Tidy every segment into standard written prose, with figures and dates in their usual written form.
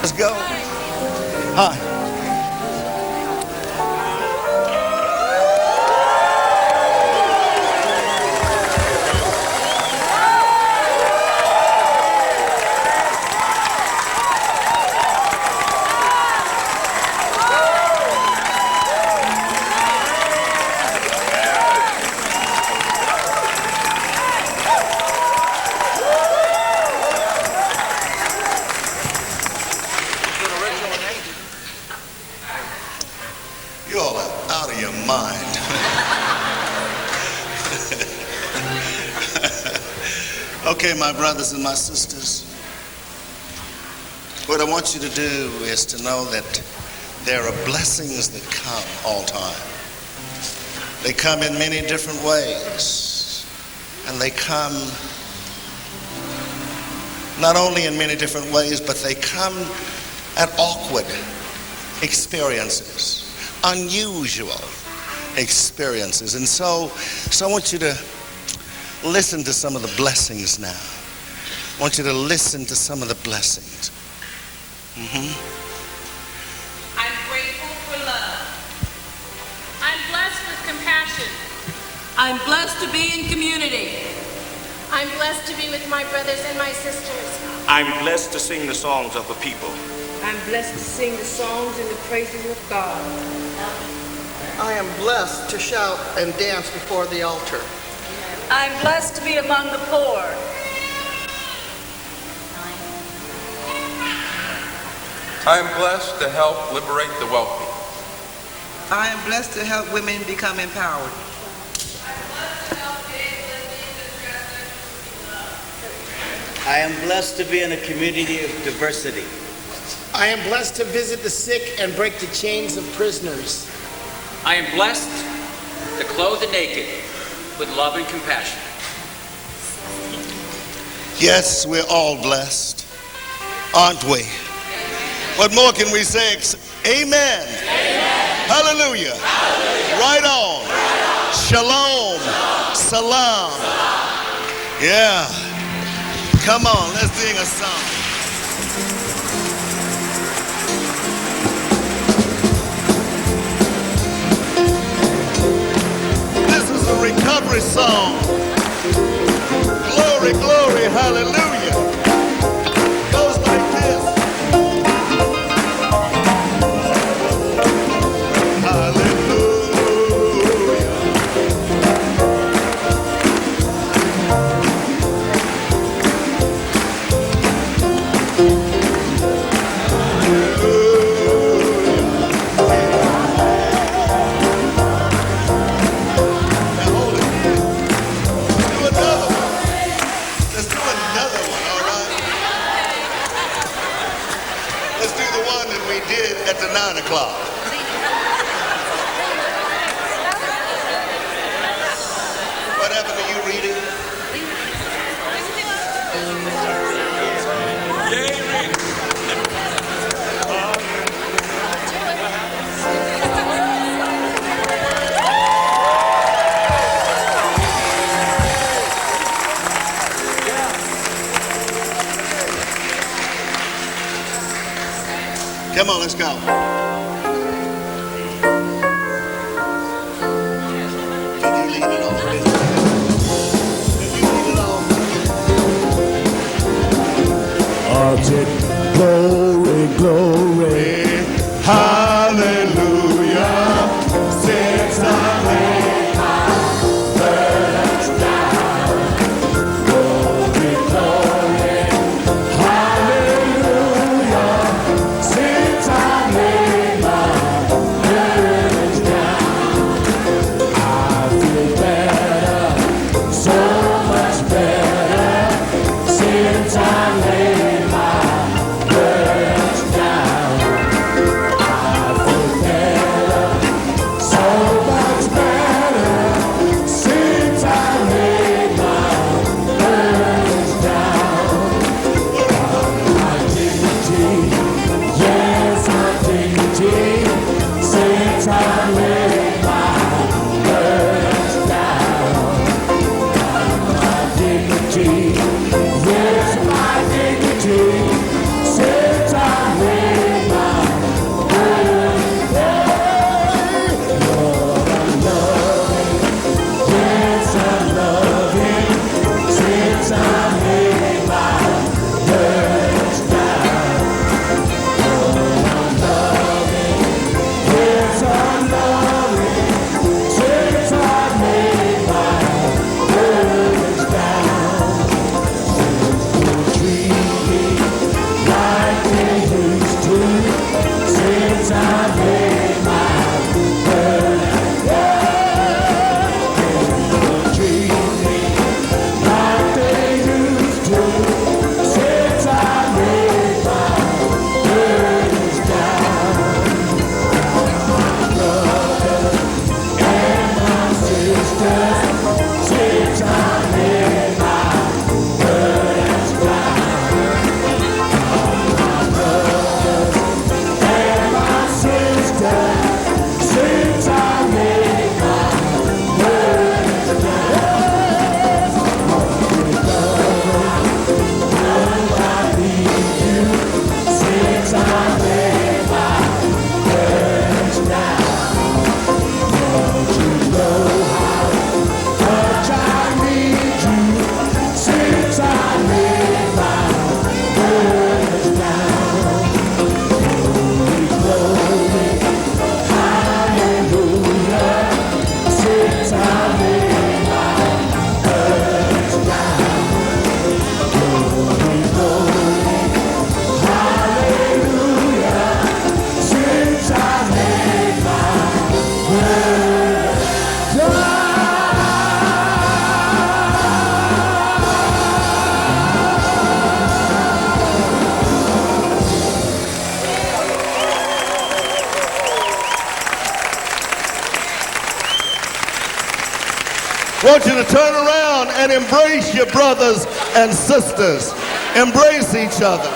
Let's go. Hi. You all are out of your mind. Okay, my brothers and my sisters, what I want you to do is to know that there are blessings that come all time. They come in many different ways, and they come not only in many different ways, but they come at awkward experiences, unusual experiences. And so I want you to listen to some of the blessings now. I want you to listen to some of the blessings. I'm grateful for love. I'm blessed to be in community. I'm blessed to be with my brothers and my sisters. I'm blessed to sing the songs of the people. I'm blessed to sing the songs and the praises of God. I am blessed to shout and dance before the altar. I'm blessed to be among the poor. I am blessed to help liberate the wealthy. I am blessed to help women become empowered. I am blessed to be in a community of diversity. I am blessed to visit the sick and break the chains of prisoners. I am blessed to clothe the naked with love and compassion. Yes, we're all blessed, aren't we? What more can we say? Amen. Hallelujah. Right on. Shalom. Salam. Yeah. Come on, let's sing a song. This is a recovery song. Glory, glory, hallelujah. Goes like this. At the 9 o'clock. What happened to you reading? Come on, let's go. Did you leave it off? Did you leave it off? Glory, glory, hallelujah. Since I laid my burdens down. Glory, glory, hallelujah. Since I laid my burdens down, I feel better, so much better. Since I laid my burdens down, want you to turn around and embrace your brothers and sisters. Embrace each other.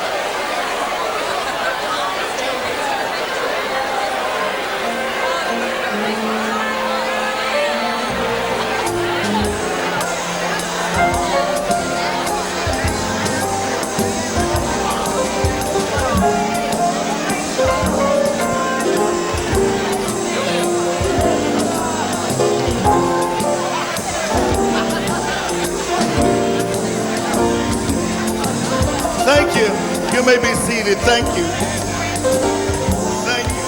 Thank you. You may be seated. Thank you. Thank you.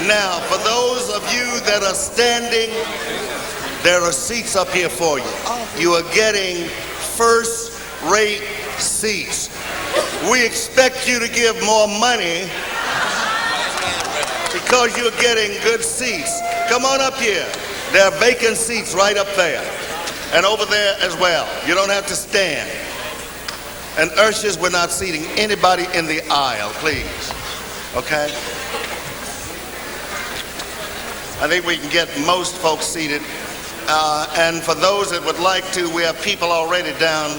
Now, for those of you that are standing, there are seats up here for you. You are getting first-rate seats. We expect you to give more money because you're getting good seats. Come on up here. There are vacant seats right up there and over there as well. You don't have to stand. And ushers, we're not seating anybody in the aisle, please. Okay? I think we can get most folks seated. And for those that would like to, we have people already down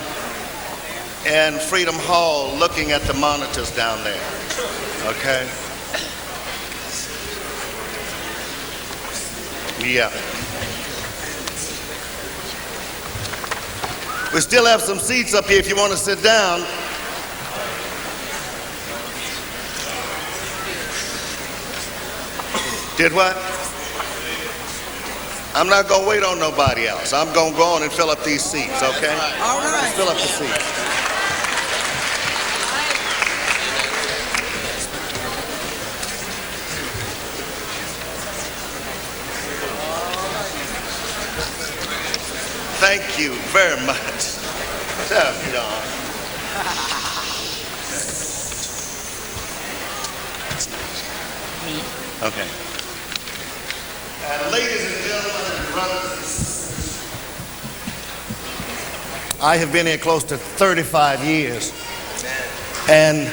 in Freedom Hall looking at the monitors down there. Okay? Yeah. We still have some seats up here if you want to sit down. Did what? I'm not going to wait on nobody else. I'm going to go on and fill up these seats, okay? All right. Let's fill up the seats. Thank you very much. Tough, John. Okay. Ladies and gentlemen and brothers and sisters, I have been here close to 35 years. And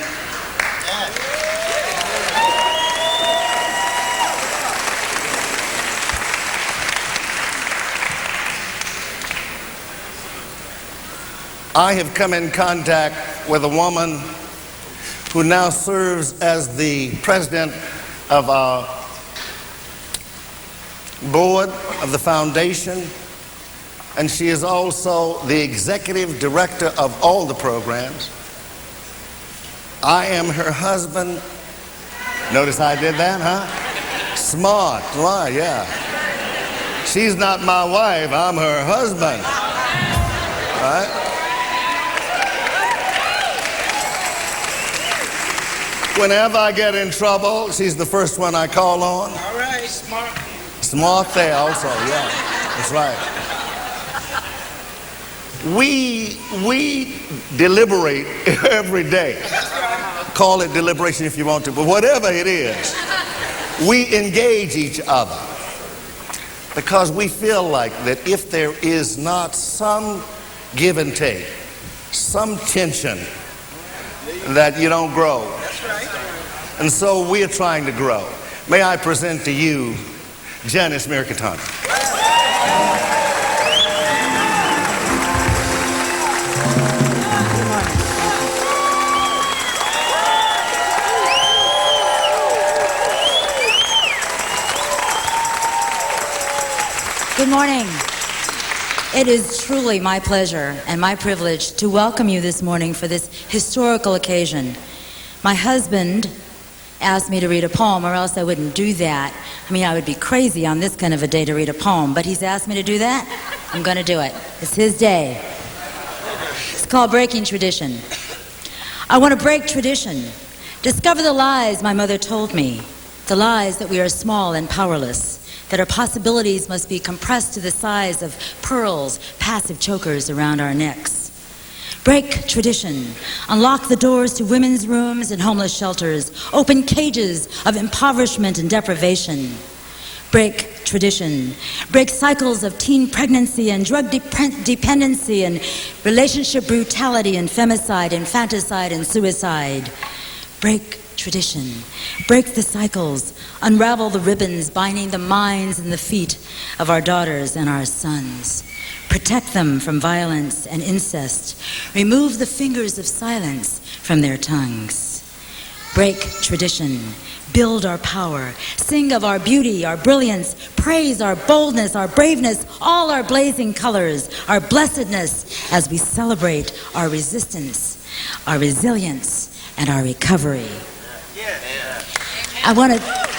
I have come in contact with a woman who now serves as the president of our board of the foundation, and she is also the executive director of all the programs. I am her husband. Notice how I did that, huh? Smart, right, yeah. She's not my wife, I'm her husband. Right? Whenever I get in trouble, she's the first one I call on. All right, smart. Smart there also, yeah, that's right. We deliberate every day. Call it deliberation if you want to, but whatever it is, we engage each other because we feel like that if there is not some give and take, some tension, that you don't grow. That's right. And so we are trying to grow. May I present to you Janice Mirkatani. Good morning. It is truly my pleasure and my privilege to welcome you this morning for this historical occasion. My husband asked me to read a poem, or else I wouldn't do that. I mean, I would be crazy on this kind of a day to read a poem, but he's asked me to do that. I'm going to do it. It's his day. It's called Breaking Tradition. I want to break tradition, discover the lies my mother told me, the lies that we are small and powerless, that our possibilities must be compressed to the size of pearls, passive chokers around our necks. Break tradition. Unlock the doors to women's rooms and homeless shelters. Open cages of impoverishment and deprivation. Break tradition. Break cycles of teen pregnancy and drug dependency and relationship brutality and femicide, infanticide and suicide. Break tradition. Break the cycles. Unravel the ribbons binding the minds and the feet of our daughters and our sons. Protect them from violence and incest. Remove the fingers of silence from their tongues. Break tradition. Build our power. Sing of our beauty, our brilliance. Praise our boldness, our braveness, all our blazing colors, our blessedness as we celebrate our resistance, our resilience, and our recovery. I want to...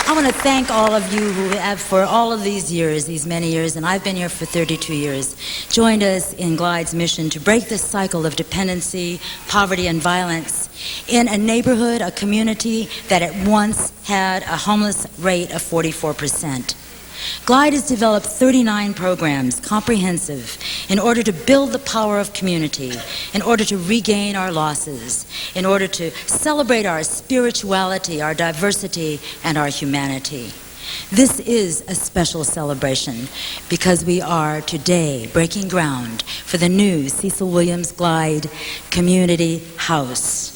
I want to thank all of you who have, for all of these years, these many years, and I've been here for 32 years, joined us in Glide's mission to break the cycle of dependency, poverty, and violence in a neighborhood, a community that at once had a homeless rate of 44%. Glide has developed 39 programs, comprehensive, in order to build the power of community, in order to regain our losses, in order to celebrate our spirituality, our diversity, and our humanity. This is a special celebration because we are today breaking ground for the new Cecil Williams Glide Community House.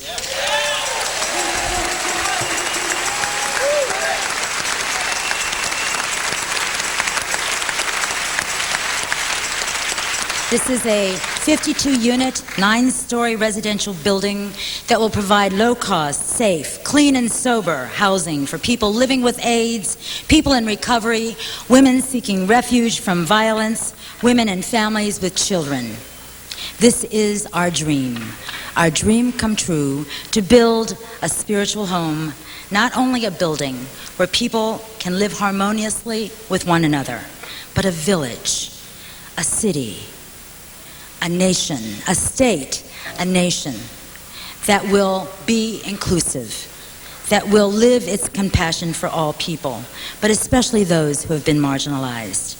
This is a 52-unit, 9-story residential building that will provide low-cost, safe, clean and sober housing for people living with AIDS, people in recovery, women seeking refuge from violence, women and families with children. This is our dream come true, to build a spiritual home, not only a building where people can live harmoniously with one another, but a village, a city, a nation, a state, a nation that will be inclusive, that will live its compassion for all people, but especially those who have been marginalized.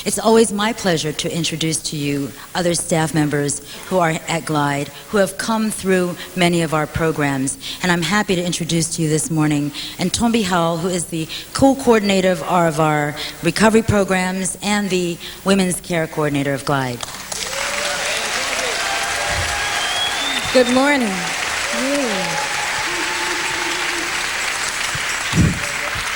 It's always my pleasure to introduce to you other staff members who are at Glide, who have come through many of our programs, and I'm happy to introduce to you this morning Ntombi Howell, who is the co-coordinator of our recovery programs and the women's care coordinator of Glide. Good morning.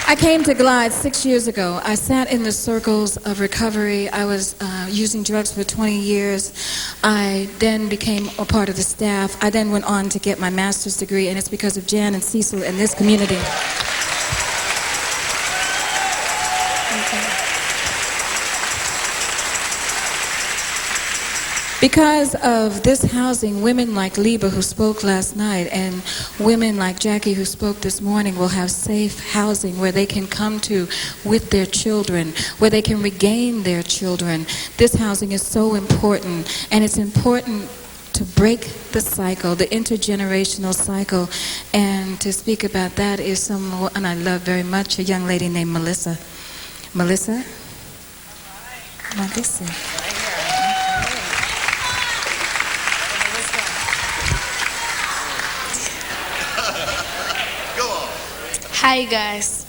I came to Glide 6 years ago. I sat in the circles of recovery. I was using drugs for 20 years. I then became a part of the staff. I then went on to get my master's degree, and it's because of Jan and Cecil and this community. Because of this housing, women like Liba, who spoke last night, and women like Jackie, who spoke this morning, will have safe housing where they can come to with their children, where they can regain their children. This housing is so important, and it's important to break the cycle, the intergenerational cycle. And to speak about that is someone I love very much, a young lady named Melissa. Melissa? Melissa. Hi, you guys.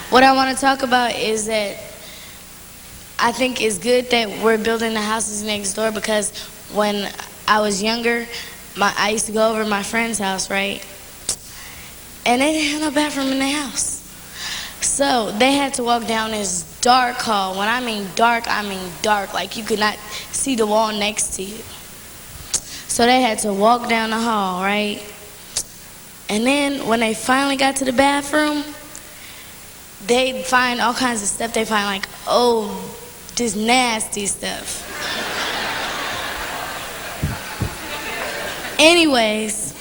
What I want to talk about is that I think it's good that we're building the houses next door, because when I was younger, I used to go over to my friend's house, right? And they didn't have no bathroom in the house. So they had to walk down this dark hall. When I mean dark, like you could not see the wall next to you. So they had to walk down the hall, right? And then when they finally got to the bathroom, they'd find all kinds of stuff. They find like, oh, just nasty stuff. Anyways,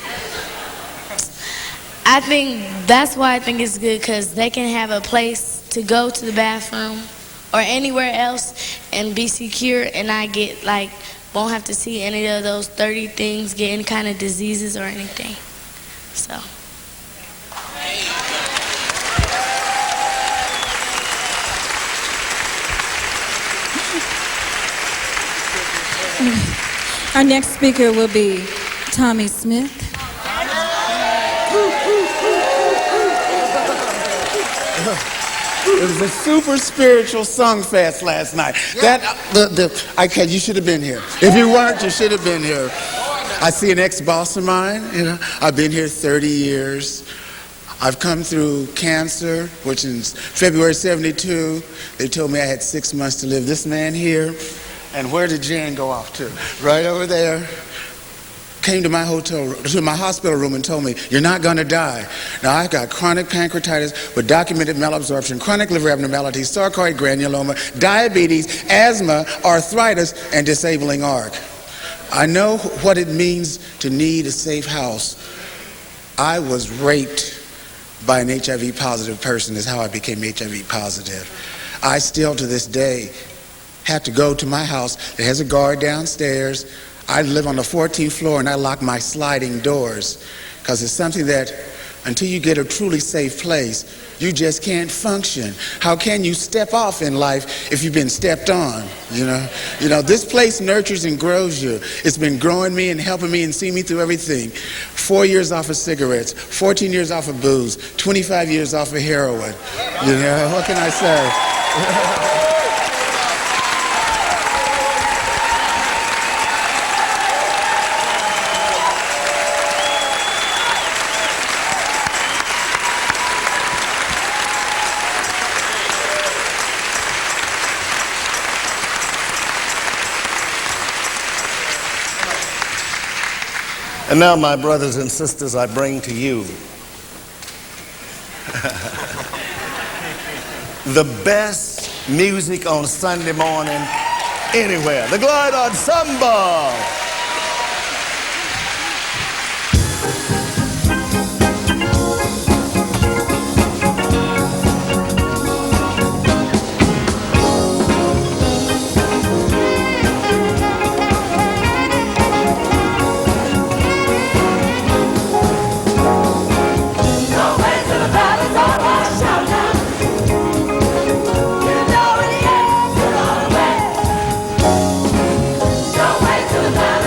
I think that's why I think it's good, because they can have a place to go to the bathroom or anywhere else and be secure, and I get like, won't have to see any of those 30 things, get any kind of diseases or anything. So. Our next speaker will be Tommy Smith. It was a super spiritual song fest last night. You should have been here. If you weren't, you should have been here. I see an ex-boss of mine. I've been here 30 years. I've come through cancer, which is February 72. They told me I had 6 months to live. This man here, and where did Jan go off to? Right over there. Came to my hospital room and told me, you're not going to die. Now, I've got chronic pancreatitis with documented malabsorption, chronic liver abnormalities, sarcoid granuloma, diabetes, asthma, arthritis, and disabling arc. I know what it means to need a safe house. I was raped by an HIV positive person is how I became HIV positive. I still, to this day, have to go to my house. It has a guard downstairs. I live on the 14th floor and I lock my sliding doors because it's something that until you get a truly safe place, you just can't function. How can you step off in life if you've been stepped on? You know, this place nurtures and grows you. It's been growing me and helping me and seeing me through everything. 4 years off of cigarettes, 14 years off of booze, 25 years off of heroin. What can I say? And now, my brothers and sisters, I bring to you the best music on Sunday morning anywhere. The Glide Ensemble. Don't wait till the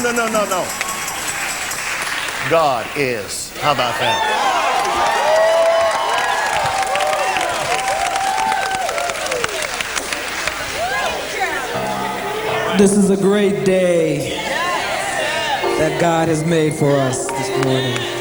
No. God is. How about that? This is a great day that God has made for us this morning.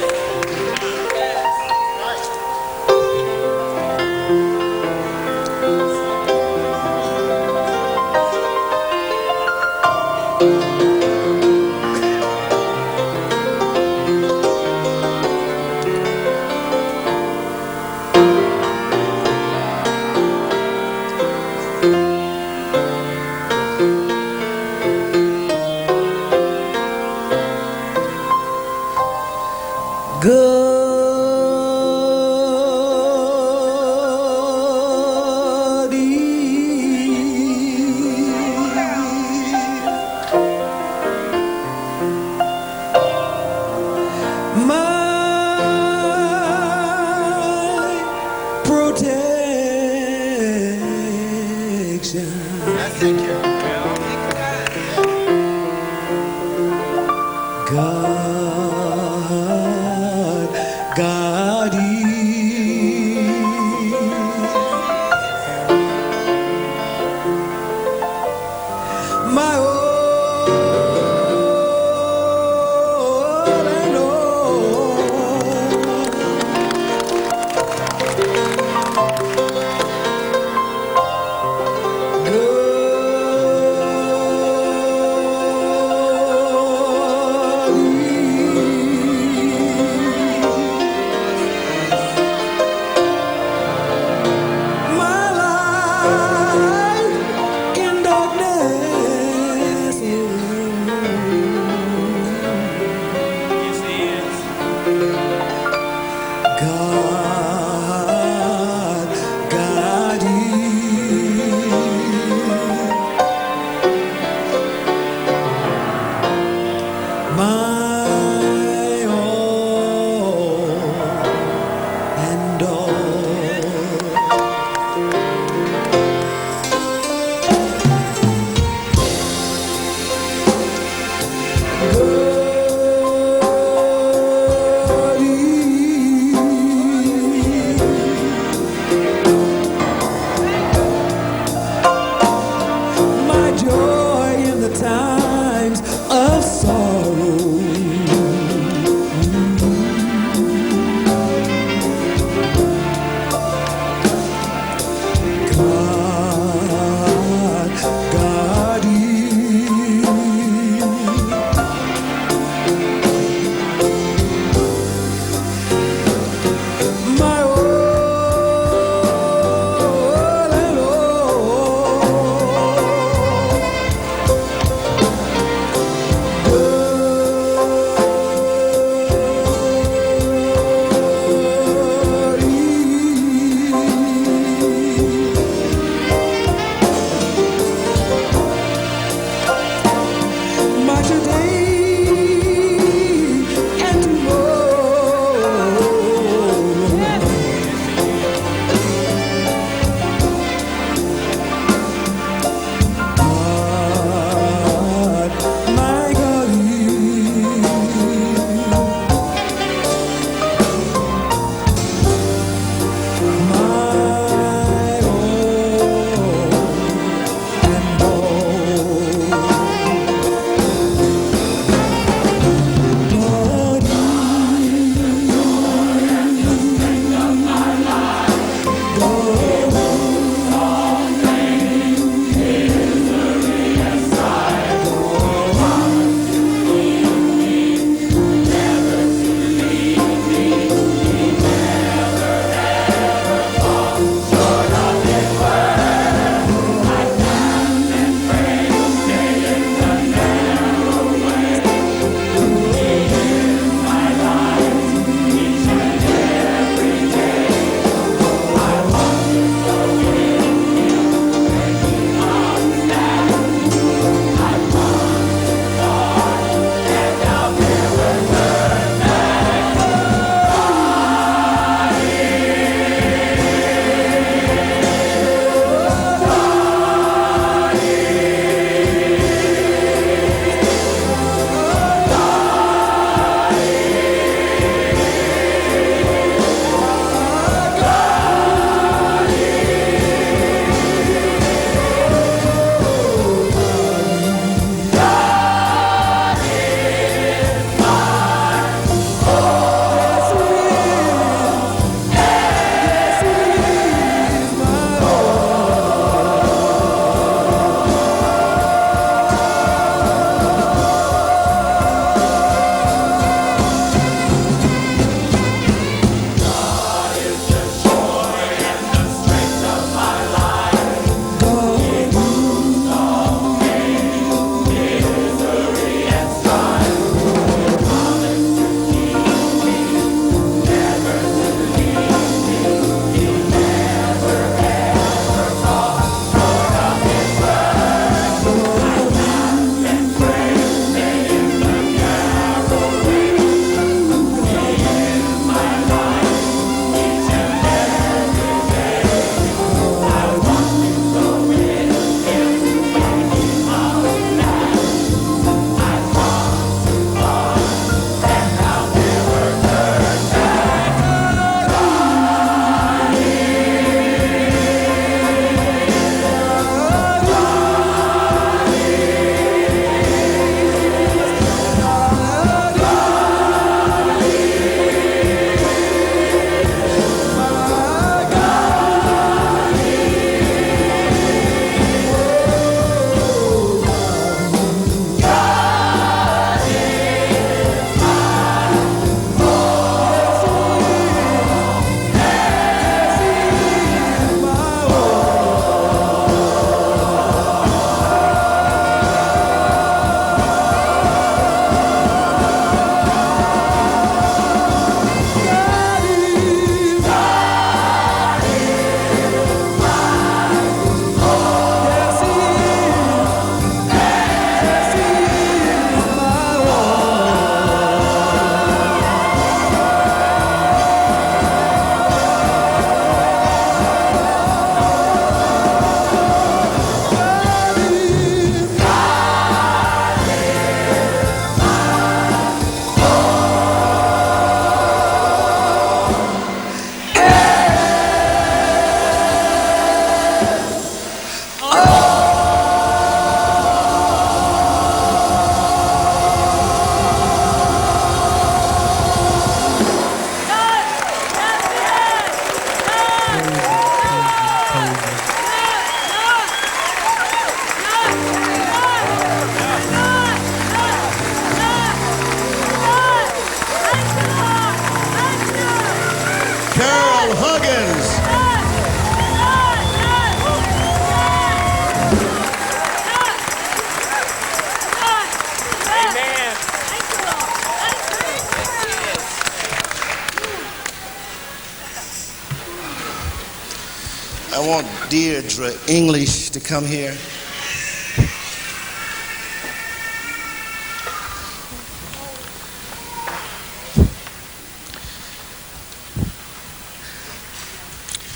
I want Deirdre English to come here.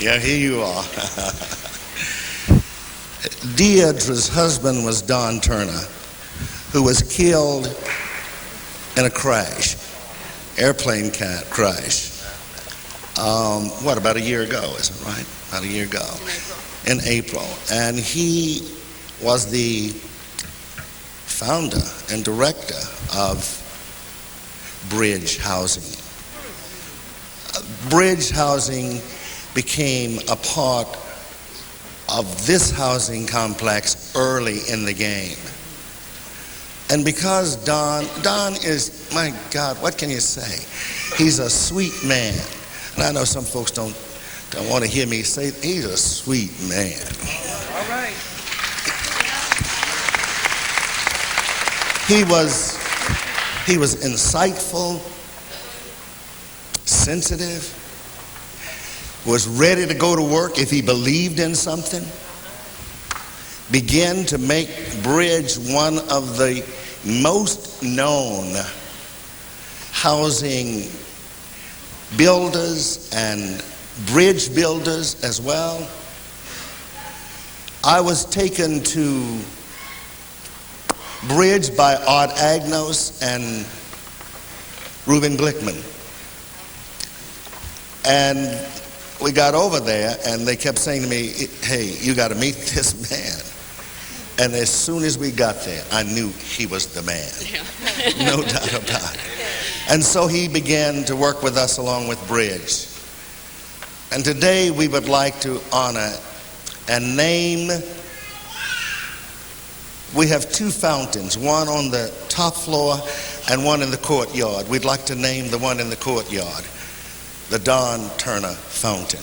Yeah, here you are. Deirdre's husband was Don Turner, who was killed in a crash, airplane crash. About a year ago, is it right? About a year ago. In April. And he was the founder and director of Bridge Housing. Bridge Housing became a part of this housing complex early in the game. And because Don is, my God, what can you say? He's a sweet man. And I know some folks don't want to hear me say, he's a sweet man. All right. He was insightful, sensitive, was ready to go to work if he believed in something, began to make Bridge one of the most known housing builders and bridge builders as well. I was taken to Bridge by Art Agnos and Reuben Glickman. And we got over there and they kept saying to me, hey, you got to meet this man. And as soon as we got there, I knew he was the man. Yeah. No doubt about it. And so he began to work with us along with Bridge. And today we would like to honor and name, we have two fountains, one on the top floor and one in the courtyard. We'd like to name the one in the courtyard the Don Turner Fountain.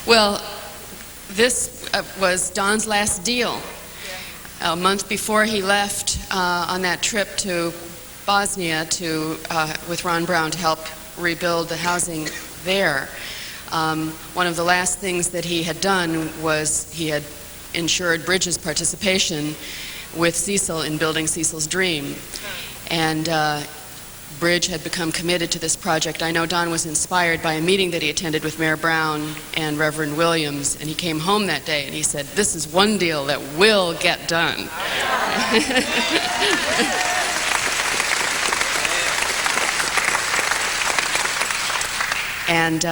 Well, this was Don's last deal. A month before he left on that trip to Bosnia with Ron Brown to help rebuild the housing there, one of the last things that he had done was he had ensured Bridge's participation with Cecil in building Cecil's Dream. And Bridge had become committed to this project. I know Don was inspired by a meeting that he attended with Mayor Brown and Reverend Williams, and he came home that day and he said, this is one deal that will get done. And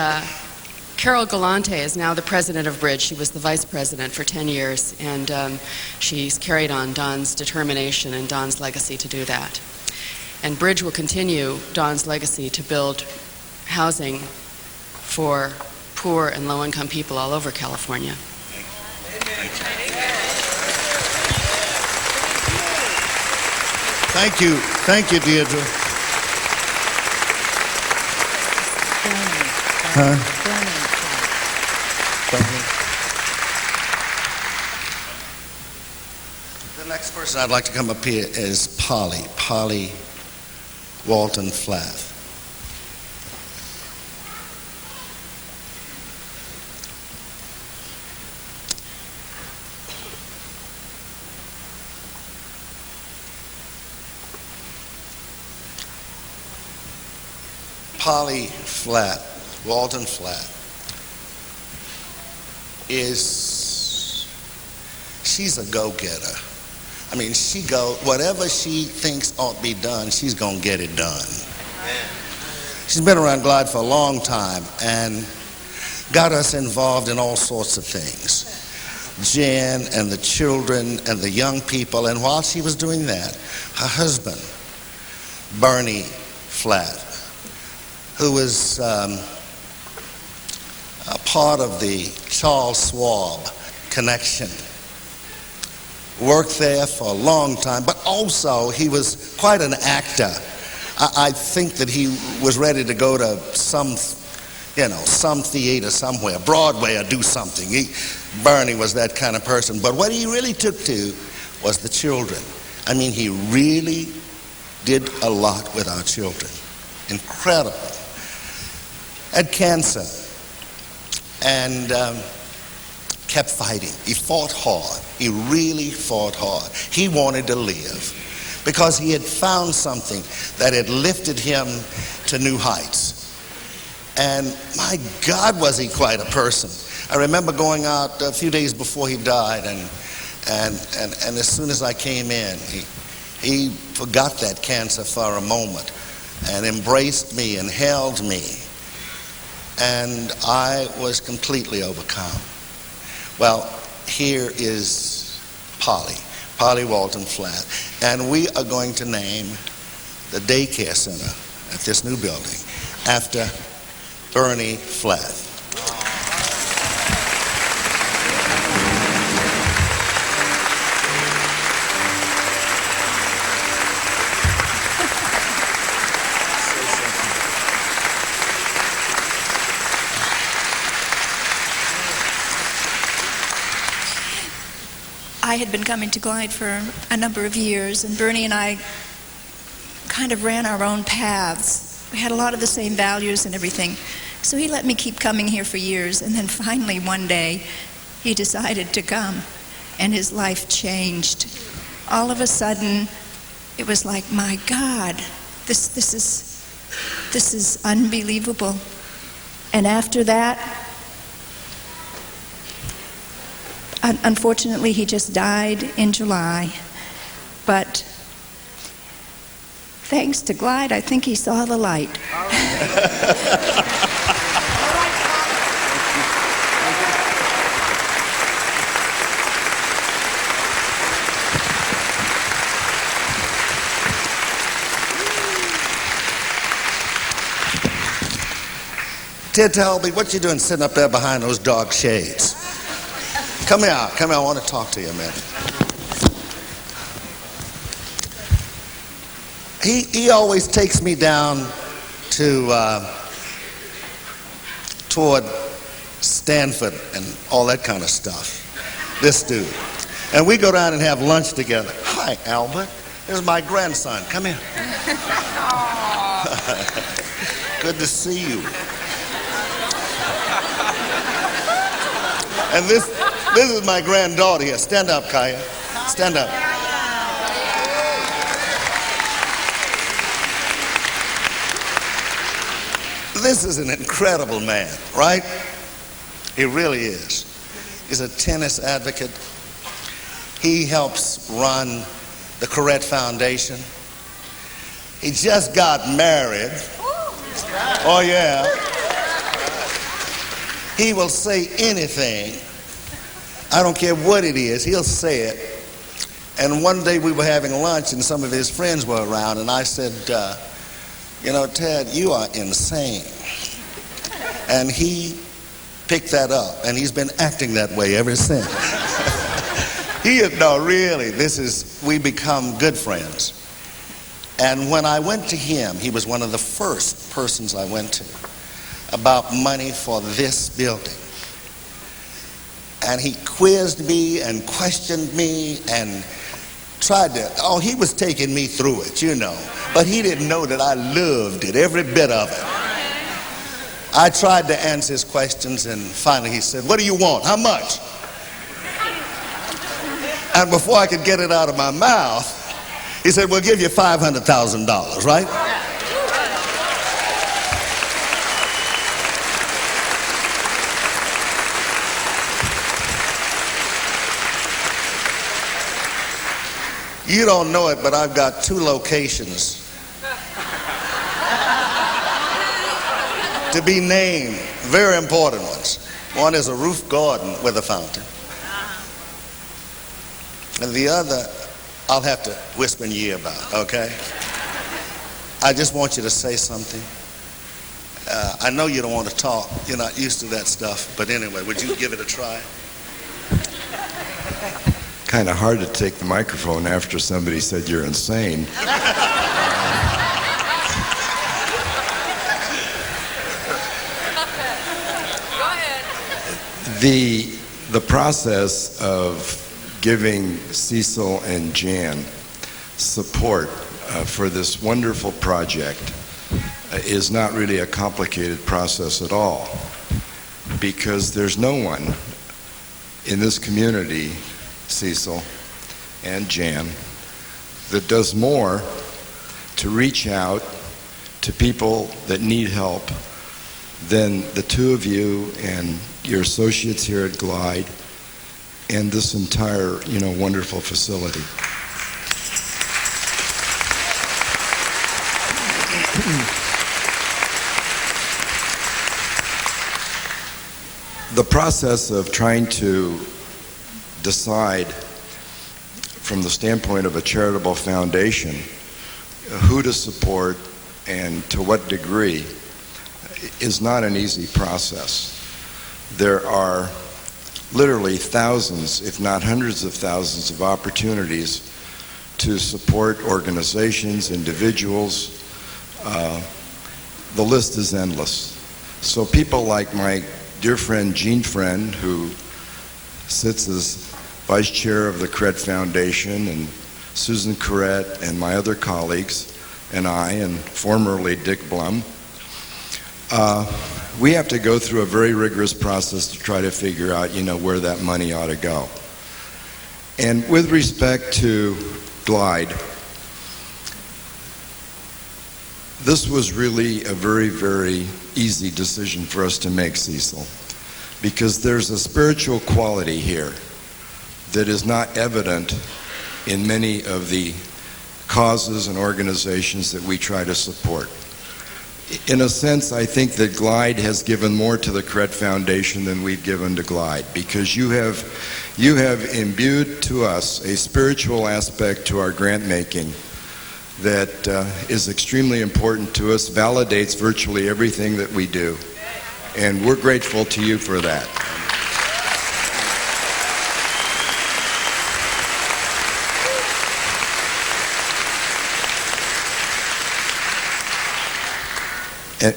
Carol Galante is now the president of Bridge. She was the vice president for 10 years, and she's carried on Don's determination and Don's legacy to do that. And Bridge will continue Don's legacy to build housing for poor and low-income people all over California. Thank you. Thank you, Deirdre. The next person I'd like to come up here is Polly Walton Flath. Polly Walton Flath she's a go-getter. I mean, whatever she thinks ought to be done, she's going to get it done. Amen. She's been around Glide for a long time and got us involved in all sorts of things. Jen and the children and the young people. And while she was doing that, her husband, Bernie Flath, who was a part of the Charles Schwab connection, worked there for a long time, but also he was quite an actor. I think that he was ready to go to some some theater somewhere, Broadway, or do something. Bernie was that kind of person. But what he really took to was the children. I mean, he really did a lot with our children. Incredible. Had cancer and kept fighting. He fought hard. He really fought hard. He wanted to live because he had found something that had lifted him to new heights. And my God, was he quite a person. I remember going out a few days before he died, and as soon as I came in, he forgot that cancer for a moment and embraced me and held me. And I was completely overcome. Well, here is Polly Walton Flatt, and we are going to name the daycare center at this new building after Bernie Flatt. I had been coming to Glide for a number of years, and Bernie and I kind of ran our own paths. We had a lot of the same values and everything. So he let me keep coming here for years, and then finally one day he decided to come, and his life changed. All of a sudden, it was like, my God, this is unbelievable. And after that, unfortunately, he just died in July. But thanks to Glide, I think he saw the light. Ted, tell me, what you doing sitting up there behind those dark shades? Come here, I want to talk to you a minute. He always takes me down to toward Stanford and all that kind of stuff. This dude. And we go down and have lunch together. Hi, Albert. This is my grandson. Come here. Good to see you. And this is my granddaughter here. Stand up, Kaya. Stand up. This is an incredible man, right? He really is. He's a tennis advocate. He helps run the Correct Foundation. He just got married. Oh, yeah. He will say anything. I don't care what it is, he'll say it. And one day we were having lunch and some of his friends were around, and I said, Ted, you are insane. And he picked that up, and he's been acting that way ever since. We become good friends. And when I went to him, he was one of the first persons I went to about money for this building. And he quizzed me and questioned me and he was taking me through it, but he didn't know that I loved it, every bit of it. I tried to answer his questions, and finally he said, "What do you want? How much?" And before I could get it out of my mouth, he said, "We'll give you $500,000, right?" You don't know it, but I've got 2 locations to be named, very important ones. One is a roof garden with a fountain. And the other, I'll have to whisper in your ear about, okay? I just want you to say something. I know you don't want to talk. You're not used to that stuff. But anyway, would you give it a try? Kind of hard to take the microphone after somebody said you're insane. The process of giving Cecil and Jan support for this wonderful project is not really a complicated process at all, because there's no one in this community, Cecil and Jan, that does more to reach out to people that need help than the two of you and your associates here at Glide and this entire, wonderful facility. The process of trying to decide from the standpoint of a charitable foundation who to support and to what degree is not an easy process. There are literally thousands, if not hundreds of thousands, of opportunities to support organizations, individuals. The list is endless. So people like my dear friend Jean Friend, who sits as vice chair of the Cred Foundation, and Susan Corrett and my other colleagues, and I, and formerly Dick Blum, we have to go through a very rigorous process to try to figure out, where that money ought to go. And with respect to Glide, this was really a very, very easy decision for us to make, Cecil, because there's a spiritual quality here that is not evident in many of the causes and organizations that we try to support. In a sense, I think that Glide has given more to the Cred Foundation than we've given to Glide, because you have imbued to us a spiritual aspect to our grant making that is extremely important to us, validates virtually everything that we do, and we're grateful to you for that.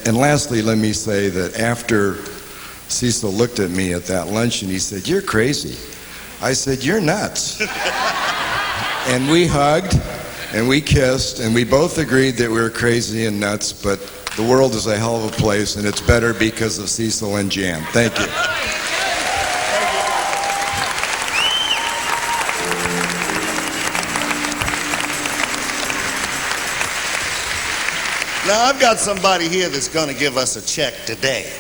And lastly, let me say that after Cecil looked at me at that luncheon, he said, "You're crazy." I said, "You're nuts." And we hugged, and we kissed, and we both agreed that we were crazy and nuts, but the world is a hell of a place, and it's better because of Cecil and Jan. Thank you. Now, I've got somebody here that's going to give us a check today.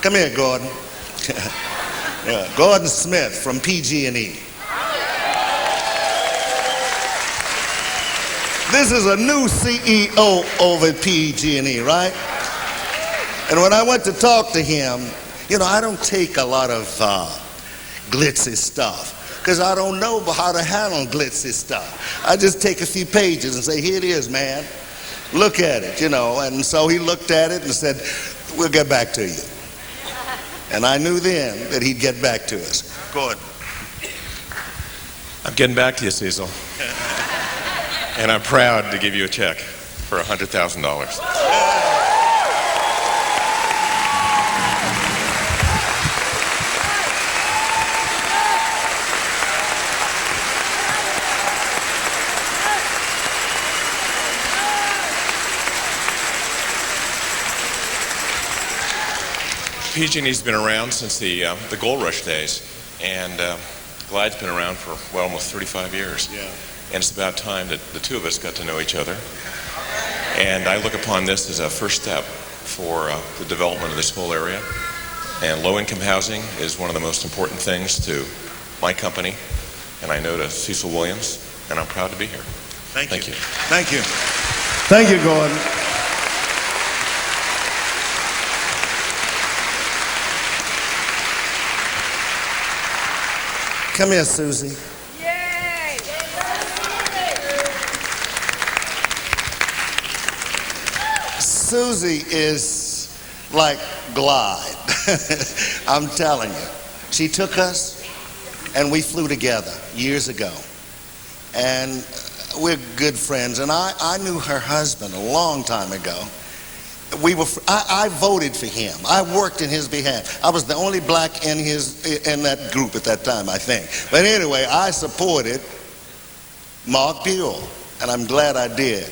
Come here, Gordon. Yeah, Gordon Smith from PG&E. This is a new CEO over at PG&E, right? And when I went to talk to him, I don't take a lot of glitzy stuff, because I don't know how to handle glitzy stuff. I just take a few pages and say, "Here it is, man. Look at it," And so he looked at it and said, "We'll get back to you." And I knew then that he'd get back to us. Gordon. I'm getting back to you, Cecil. And I'm proud to give you a check for $100,000. PG&E's been around since the gold rush days, and Glide's been around for, almost 35 years. Yeah. And it's about time that the two of us got to know each other. And I look upon this as a first step for the development of this whole area. And low-income housing is one of the most important things to my company, and I know to Cecil Williams, and I'm proud to be here. Thank you. Thank you. Thank you, Gordon. Come here, Susie. Yay! Susie is like Glide. I'm telling you. She took us, and we flew together years ago. And we're good friends. And I knew her husband a long time ago. I voted for him. I worked in his behalf. I was the only black in that group at that time, I think. But anyway, I supported Mark Buell, and I'm glad I did.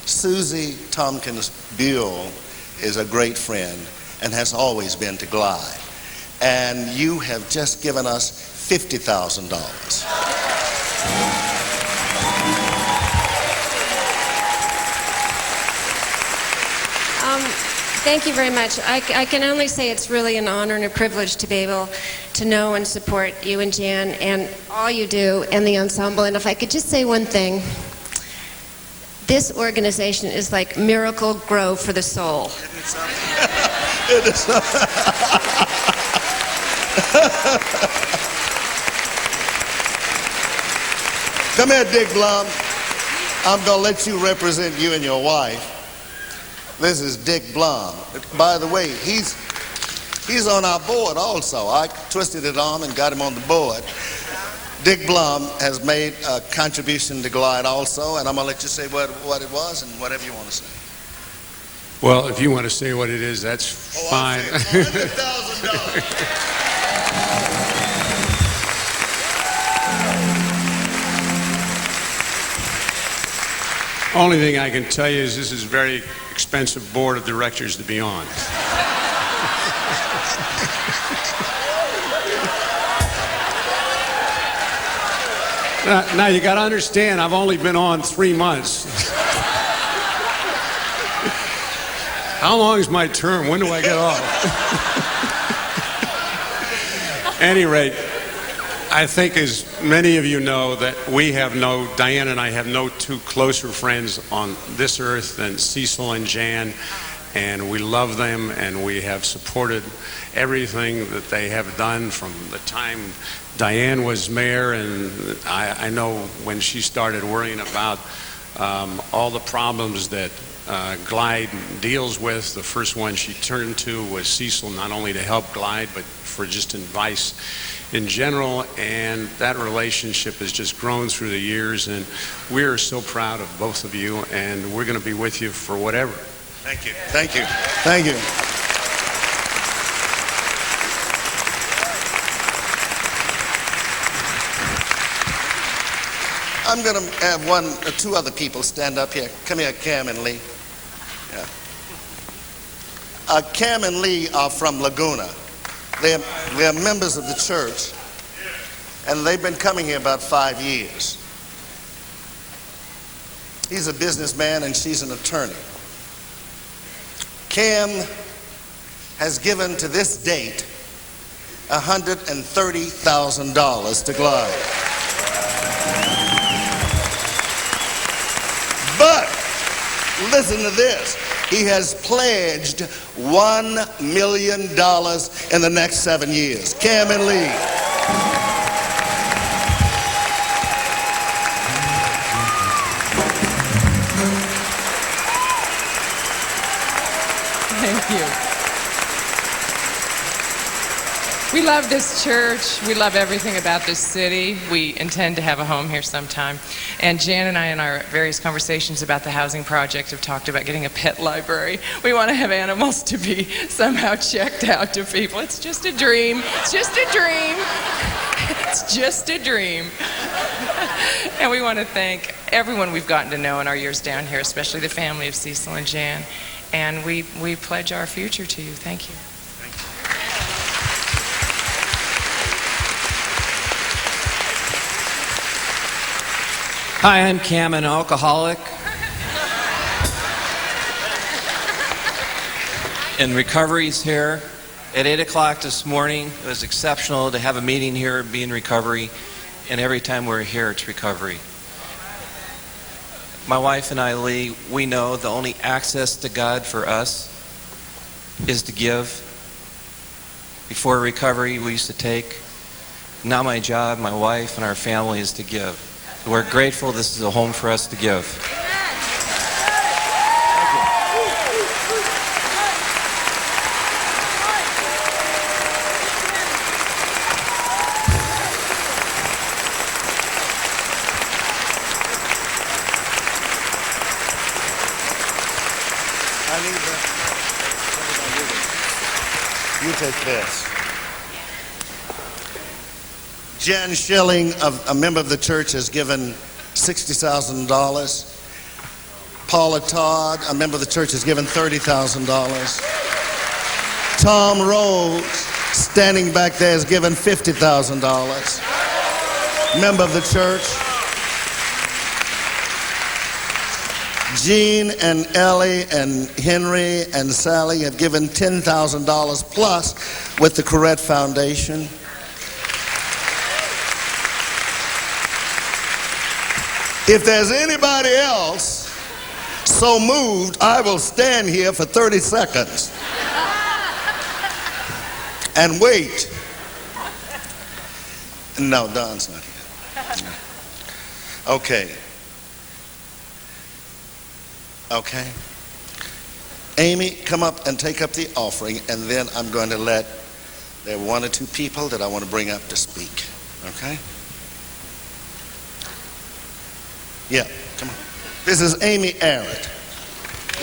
Susie Tompkins Buell is a great friend and has always been to Glide. And you have just given us $50,000. Thank you very much. I can only say it's really an honor and a privilege to be able to know and support you and Jan and all you do and the ensemble. And if I could just say one thing, this organization is like Miracle Grow for the soul. It is. Come here, Dick Blum. I'm going to let you represent you and your wife. This is Dick Blum. By the way, he's on our board also. I twisted his arm and got him on the board. Dick Blum has made a contribution to Glide also, and I'm going to let you say what it was and whatever you want to say. Well, if you want to say what it is, that's fine. Only thing I can tell you is this is a very expensive board of directors to be on. Now you got to understand, I've only been on 3 months. How long is my term? When do I get off? Any rate, I think as many of you know that Diane and I have no two closer friends on this earth than Cecil and Jan, and we love them and we have supported everything that they have done from the time Diane was mayor, and I know when she started worrying about all the problems that Glide deals with, the first one she turned to was Cecil, not only to help Glide, but for just advice in general, and that relationship has just grown through the years, and we're so proud of both of you, and we're going to be with you for whatever. Thank you. Thank you. Thank you. I'm going to have two other people stand up here. Come here, Cam and Lee. Yeah. Cam and Lee are from Laguna. They're members of the church, and they've been coming here about 5 years. He's a businessman and she's an attorney. Cam has given to this date $130,000 to Glide. But listen to this. He has pledged $1 million in the next 7 years. Cam and Lee. Thank you. We love this church. We love everything about this city. We intend to have a home here sometime. And Jan and I, in our various conversations about the housing project, have talked about getting a pet library. We want to have animals to be somehow checked out to people. It's just a dream. It's just a dream. It's just a dream. And we want to thank everyone we've gotten to know in our years down here, especially the family of Cecil and Jan. And we pledge our future to you. Thank you. Hi, I'm Cam, an alcoholic. And recovery's here. At 8 o'clock this morning, it was exceptional to have a meeting here, be in recovery, and every time we're here, it's recovery. My wife and I, Lee, we know the only access to God for us is to give. Before recovery, we used to take. Now my job, my wife, and our family is to give. We're grateful this is a home for us to give. I need that. appreciate this. Jen Schilling, a member of the church, has given $60,000. Paula Todd, a member of the church, has given $30,000. Tom Rose, standing back there, has given $50,000. Member of the church. Jean and Ellie and Henry and Sally have given $10,000 plus with the Corrette Foundation. If there's anybody else so moved, I will stand here for 30 seconds and wait. No, Don's not here. Okay. Okay. Amy, come up and take up the offering, and then I'm going to let, there are one or two people that I want to bring up to speak. Okay? Yeah, come on. This is Amy Arrett,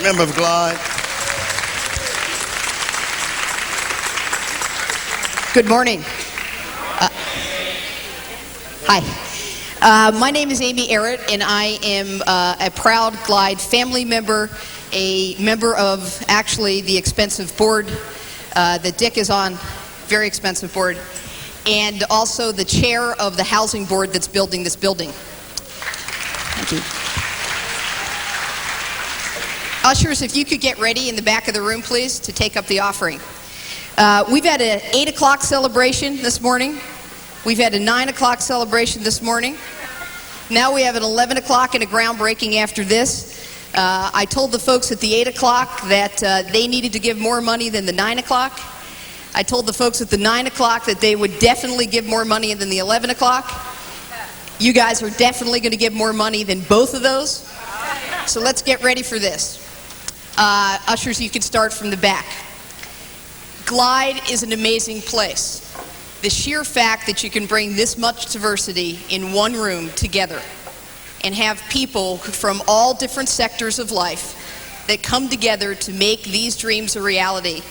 member of Glide. Good morning. Hi. My name is Amy Arrett, and I am a proud Glide family member, a member of actually the expensive board that Dick is on, very expensive board, and also the chair of the housing board that's building this building. Thank you. Ushers, if you could get ready in the back of the room, please, to take up the offering. We've had an 8 o'clock celebration this morning. We've had a 9 o'clock celebration this morning. Now we have an 11 o'clock and a groundbreaking after this. I told the folks at the 8 o'clock that they needed to give more money than the 9 o'clock. I told the folks at the 9 o'clock that they would definitely give more money than the 11 o'clock. You guys are definitely going to give more money than both of those. So let's get ready for this. Ushers, you can start from the back. Glide is an amazing place. The sheer fact that you can bring this much diversity in one room together and have people from all different sectors of life that come together to make these dreams a reality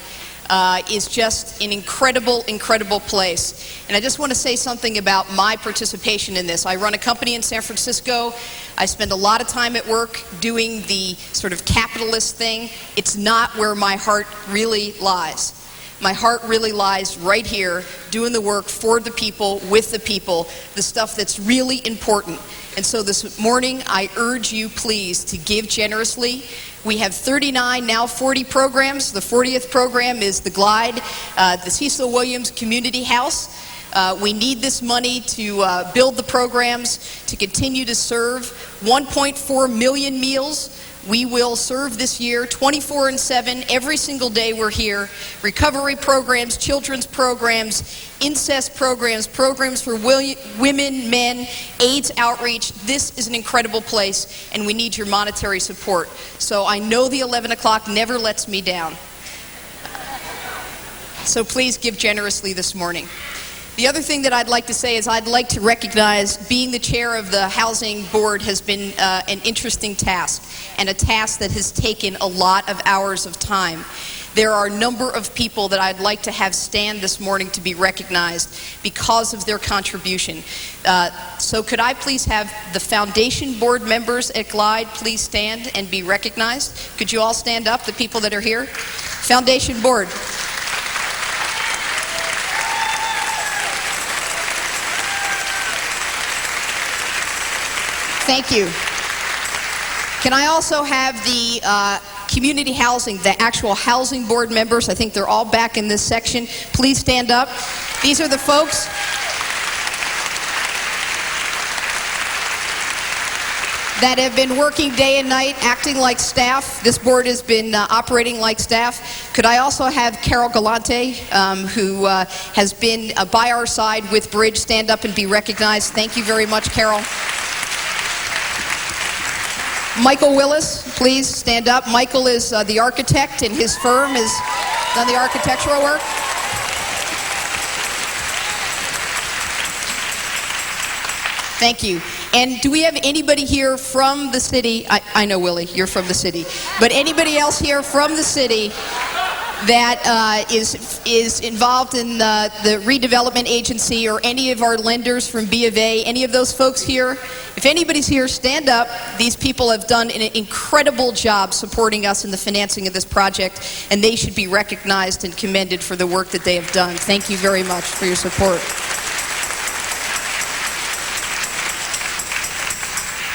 is just an incredible, incredible place. And I just want to say something about my participation in this. I run a company in San Francisco. I spend a lot of time at work doing the sort of capitalist thing. It's not where my heart really lies. My heart really lies right here, doing the work for the people, with the people, the stuff that's really important. And so this morning, I urge you, please, to give generously. We have 39, now 40 programs. The 40th program is the Glide, the Cecil Williams Community House. We need this money to build the programs, to continue to serve 1.4 million meals. We will serve this year 24/7, every single day we're here. Recovery programs, children's programs, incest programs, programs for women, men, AIDS outreach. This is an incredible place, and we need your monetary support. So I know the 11 o'clock never lets me down. So please give generously this morning. The other thing that I'd like to say is I'd like to recognize being the chair of the housing board has been an interesting task, and a task that has taken a lot of hours of time. There are a number of people that I'd like to have stand this morning to be recognized because of their contribution. So could I please have the foundation board members at Glide please stand and be recognized? Could you all stand up, the people that are here? Foundation board. Thank you. Can I also have the community housing, the actual housing board members? I think they're all back in this section. Please stand up. These are the folks. That have been working day and night, acting like staff. This board has been operating like staff. Could I also have Carol Galante, who has been by our side with Bridge, stand up and be recognized? Thank you very much, Carol. Michael Willis, please stand up. Michael is the architect, and his firm has done the architectural work. Thank you. And do we have anybody here from the city? I know, Willie, you're from the city. But anybody else here from the city that is involved in the redevelopment agency, or any of our lenders from B of A, any of those folks here, if anybody's here, stand up. These people have done an incredible job supporting us in the financing of this project, and they should be recognized and commended for the work that they have done. Thank you very much for your support.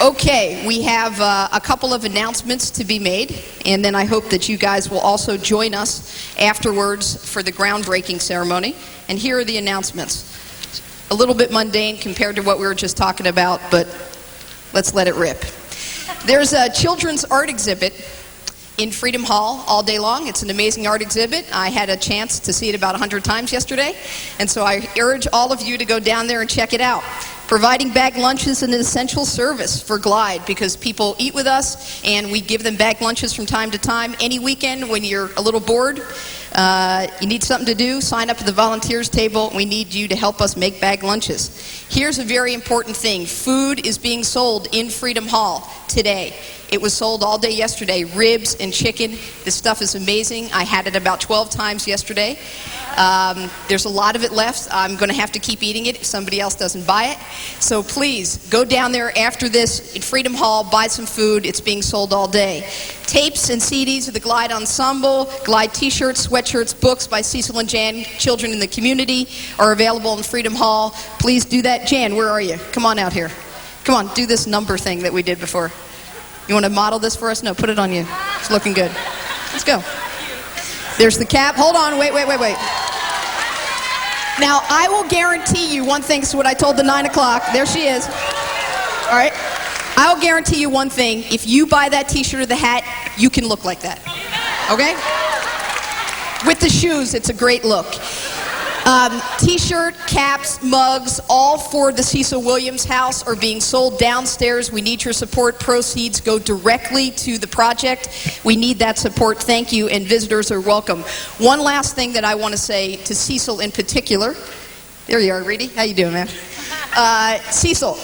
Okay, we have a couple of announcements to be made, and then I hope that you guys will also join us afterwards for the groundbreaking ceremony. And here are the announcements. A little bit mundane compared to what we were just talking about, but let's let it rip. There's a children's art exhibit in Freedom Hall all day long. It's an amazing art exhibit. I had a chance to see it about 100 times yesterday, and so I urge all of you to go down there and check it out. Providing bag lunches is an essential service for Glide, because people eat with us and we give them bag lunches from time to time. Any weekend when you're a little bored, you need something to do, sign up at the volunteers table. We need you to help us make bag lunches. Here's a very important thing. Food is being sold in Freedom Hall today. It was sold all day yesterday, ribs and chicken. This stuff is amazing. I had it about 12 times yesterday. There's a lot of it left. I'm going to have to keep eating it if somebody else doesn't buy it. So please, go down there after this in Freedom Hall, buy some food. It's being sold all day. Tapes and CDs of the Glide Ensemble, Glide t-shirts, sweatshirts, books by Cecil and Jan, children in the community, are available in Freedom Hall. Please do that. Jan, where are you? Come on out here. Come on, do this number thing that we did before. You want to model this for us? No, put it on you. It's looking good. Let's go. There's the cap. Hold on. Wait. Now, I will guarantee you one thing. This is what I told the 9 o'clock. There she is. All right. I'll guarantee you one thing. If you buy that t-shirt or the hat, you can look like that. Okay? With the shoes, it's a great look. T-shirt, caps, mugs, all for the Cecil Williams House are being sold downstairs. We need your support. Proceeds go directly to the project. We need that support. Thank you, and visitors are welcome. One last thing that I want to say to Cecil in particular. There you are, Reedy. How you doing, man? Cecil,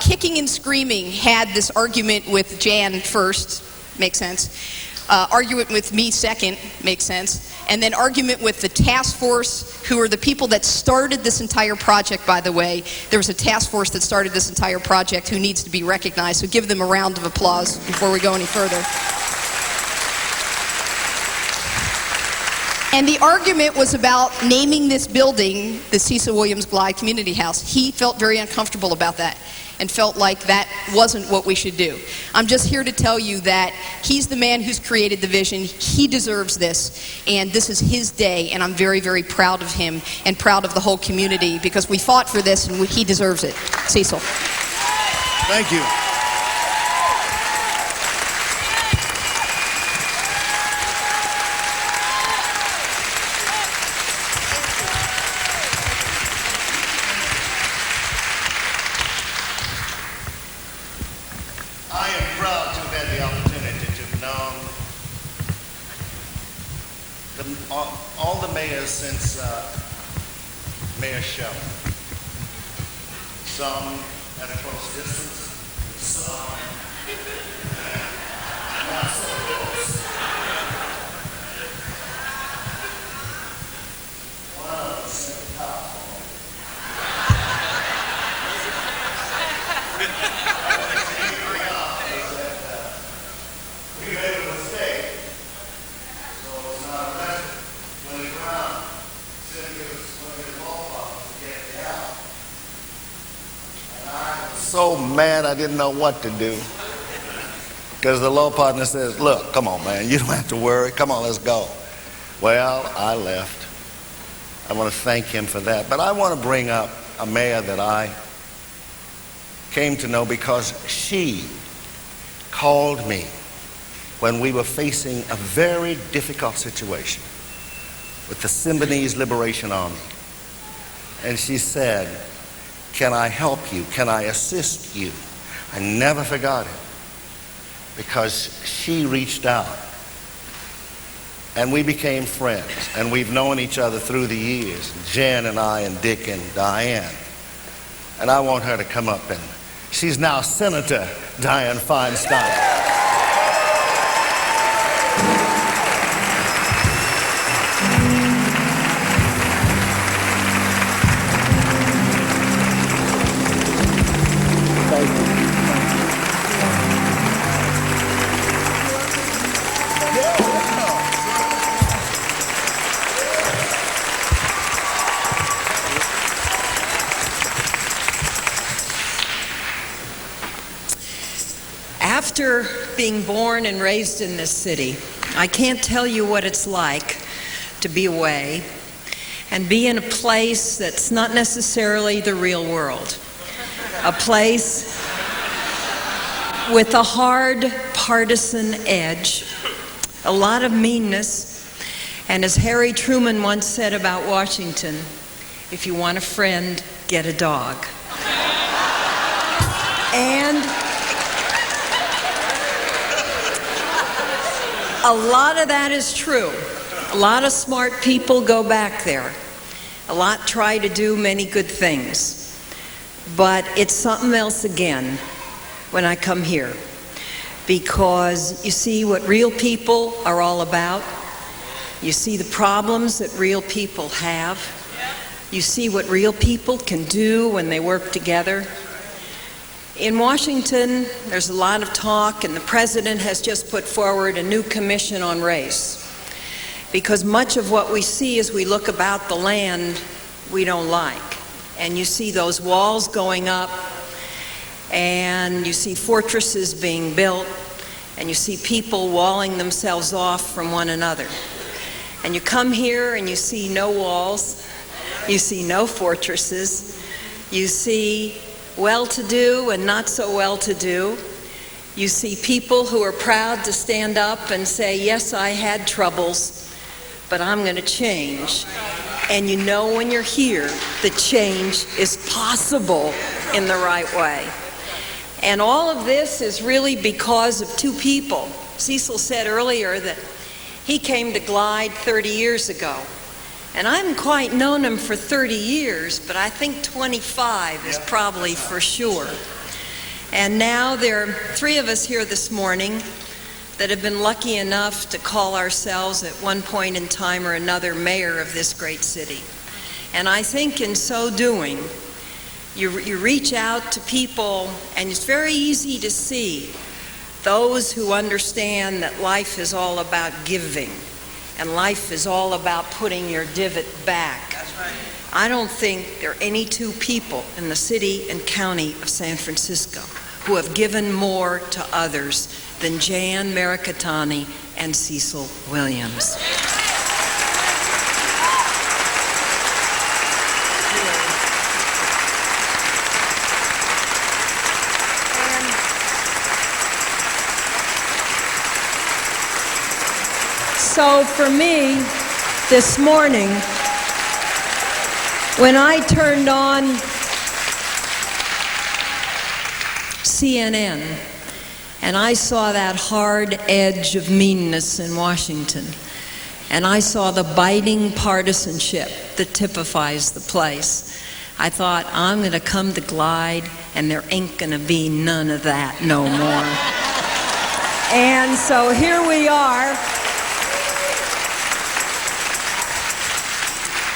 kicking and screaming, had this argument with Jan first. Makes sense. Argument with me second. Makes sense. And then argument with the task force, who are the people that started this entire project, by the way. There was a task force that started this entire project who needs to be recognized. So give them a round of applause before we go any further. And the argument was about naming this building the Cecil Williams Glide Community House. He felt very uncomfortable about that and felt like that wasn't what we should do. I'm just here to tell you that he's the man who's created the vision. He deserves this, and this is his day, and I'm very, very proud of him and proud of the whole community, because we fought for this and he deserves it. Cecil. Thank you. All the mayors since Mayor Shelley. Some at a close distance, some not so close. One of them sent the top. We made a mistake. So mad I didn't know what to do, because the law partner says, look, come on, man, you don't have to worry, come on, let's go. Well, I left. I want to thank him for that, but I want to bring up a mayor that I came to know because she called me when we were facing a very difficult situation with the Symbionese Liberation Army, and she said, can I help you? Can I assist you? I never forgot it, because she reached out and we became friends, and we've known each other through the years, Jan and I and Dick and Diane. And I want her to come up, and she's now Senator Diane Feinstein. After being born and raised in this city, I can't tell you what it's like to be away and be in a place that's not necessarily the real world. A place with a hard partisan edge, a lot of meanness, and as Harry Truman once said about Washington, if you want a friend, get a dog. And a lot of that is true. A lot of smart people go back there. A lot try to do many good things. But it's something else again when I come here. Because you see what real people are all about. You see the problems that real people have. You see what real people can do when they work together. In Washington, there's a lot of talk, and the president has just put forward a new commission on race. Because much of what we see as we look about the land, we don't like. And you see those walls going up, and you see fortresses being built, and you see people walling themselves off from one another. And you come here and you see no walls, you see no fortresses, you see well-to-do and not so well-to-do. You see people who are proud to stand up and say, yes, I had troubles, but I'm going to change. And you know when you're here, the change is possible in the right way. And all of this is really because of two people. Cecil said earlier that he came to Glide 30 years ago. And I haven't quite known him for 30 years, but I think 25 is probably for sure. And now there are three of us here this morning that have been lucky enough to call ourselves at one point in time or another mayor of this great city. And I think in so doing, you reach out to people, and it's very easy to see those who understand that life is all about giving. And life is all about putting your divot back. That's right. I don't think there are any two people in the city and county of San Francisco who have given more to others than Jan Mericatani and Cecil Williams. So for me, this morning, when I turned on CNN and I saw that hard edge of meanness in Washington, and I saw the biting partisanship that typifies the place, I thought, I'm going to come to Glide and there ain't going to be none of that no more. And so here we are,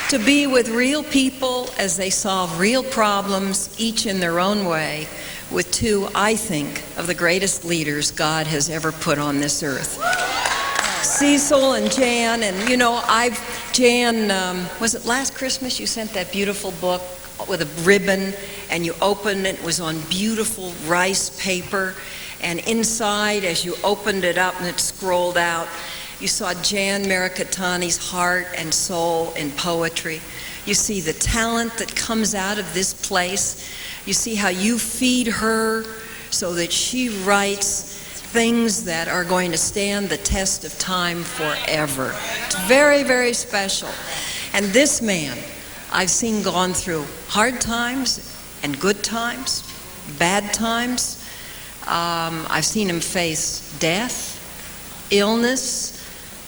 to be with real people as they solve real problems, each in their own way, with two, I think, of the greatest leaders God has ever put on this earth. Cecil and Jan, and you know, Jan, was it last Christmas you sent that beautiful book with a ribbon, and you opened it, it was on beautiful rice paper, and inside, as you opened it up and it scrolled out, you saw Jan Mericatani's heart and soul in poetry. You see the talent that comes out of this place. You see how you feed her so that she writes things that are going to stand the test of time forever. It's very, very special. And this man, I've seen gone through hard times and good times, bad times. I've seen him face death, illness.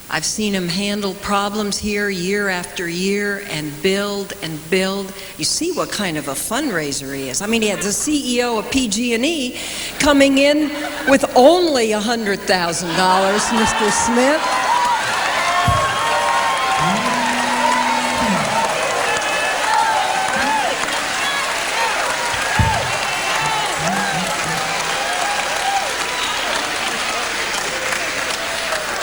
I've seen him handle problems here year after year and build and build. You see what kind of a fundraiser he is. I mean, he had the CEO of PG&E coming in with only $100,000, Mr. Smith.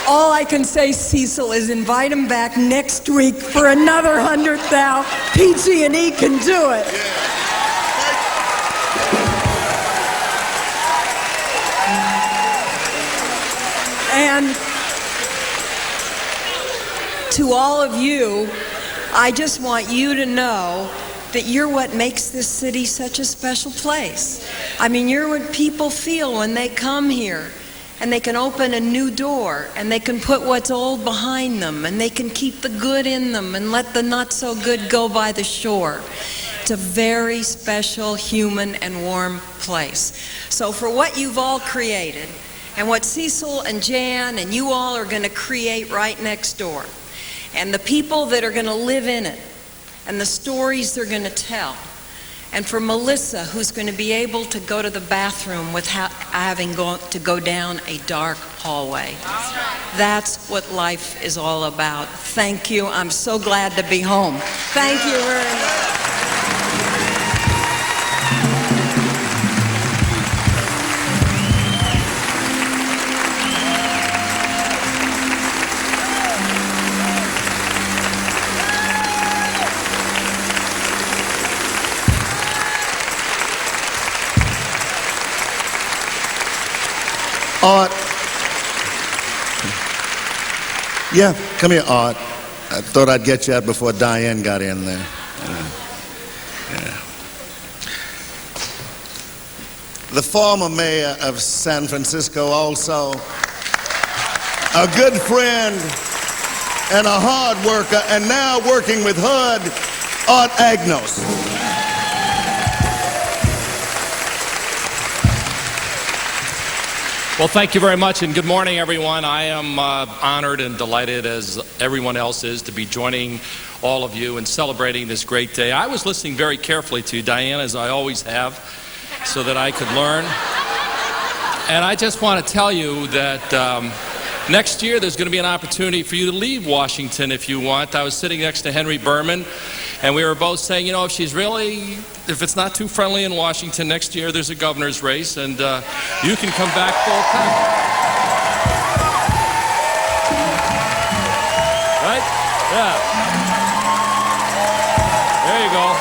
All I can say, Cecil, is invite him back next week for another 100,000. PG&E can do it. And to all of you, I just want you to know that you're what makes this city such a special place. I mean, you're what people feel when they come here, and they can open a new door, and they can put what's old behind them, and they can keep the good in them and let the not so good go by the shore. It's a very special, human, and warm place. So for what you've all created, and what Cecil and Jan and you all are going to create right next door, and the people that are going to live in it, and the stories they're going to tell, and for Melissa, who's going to be able to go to the bathroom without having to go down a dark hallway. That's what life is all about. Thank you. I'm so glad to be home. Thank you very much. Art. Yeah, come here, Art. I thought I'd get you out before Diane got in there. Yeah. The former mayor of San Francisco, also a good friend and a hard worker, and now working with HUD, Art Agnos. Well, thank you very much, and good morning, everyone. I am honored and delighted, as everyone else is, to be joining all of you in celebrating this great day. I was listening very carefully to Diane, as I always have, so that I could learn. And I just want to tell you that next year there's going to be an opportunity for you to leave Washington if you want. I was sitting next to Henry Berman, and we were both saying, you know, if it's not too friendly in Washington next year, there's a governor's race, and you can come back full time. Right? Yeah. There you go.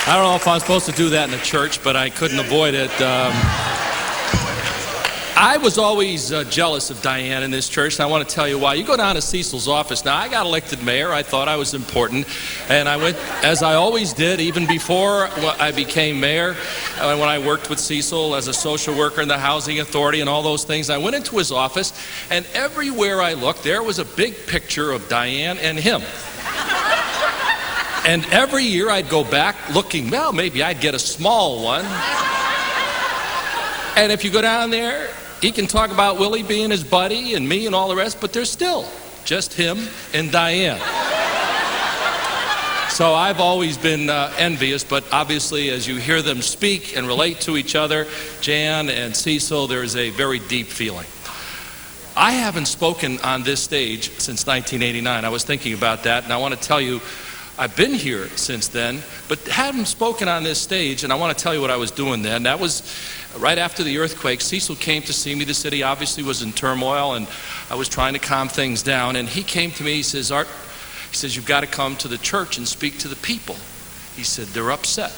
I don't know if I'm supposed to do that in the church, but I couldn't avoid it. I was always jealous of Diane in this church, and I want to tell you why. You go down to Cecil's office. Now, I got elected mayor. I thought I was important, and I went, as I always did, even before I became mayor, when I worked with Cecil as a social worker in the Housing Authority and all those things. I went into his office, and everywhere I looked, there was a big picture of Diane and him. And every year I'd go back looking, well, maybe I'd get a small one. And if you go down there, he can talk about Willie being his buddy and me and all the rest, but there's still just him and Diane. So I've always been envious, but obviously as you hear them speak and relate to each other, Jan and Cecil, there's a very deep feeling. I haven't spoken on this stage since 1989. I was thinking about that, and I want to tell you, I've been here since then, but haven't spoken on this stage, and I want to tell you what I was doing then. That was right after the earthquake. Cecil came to see me. The city obviously was in turmoil, and I was trying to calm things down. And he came to me, he says, Art, he says, you've got to come to the church and speak to the people. He said, they're upset.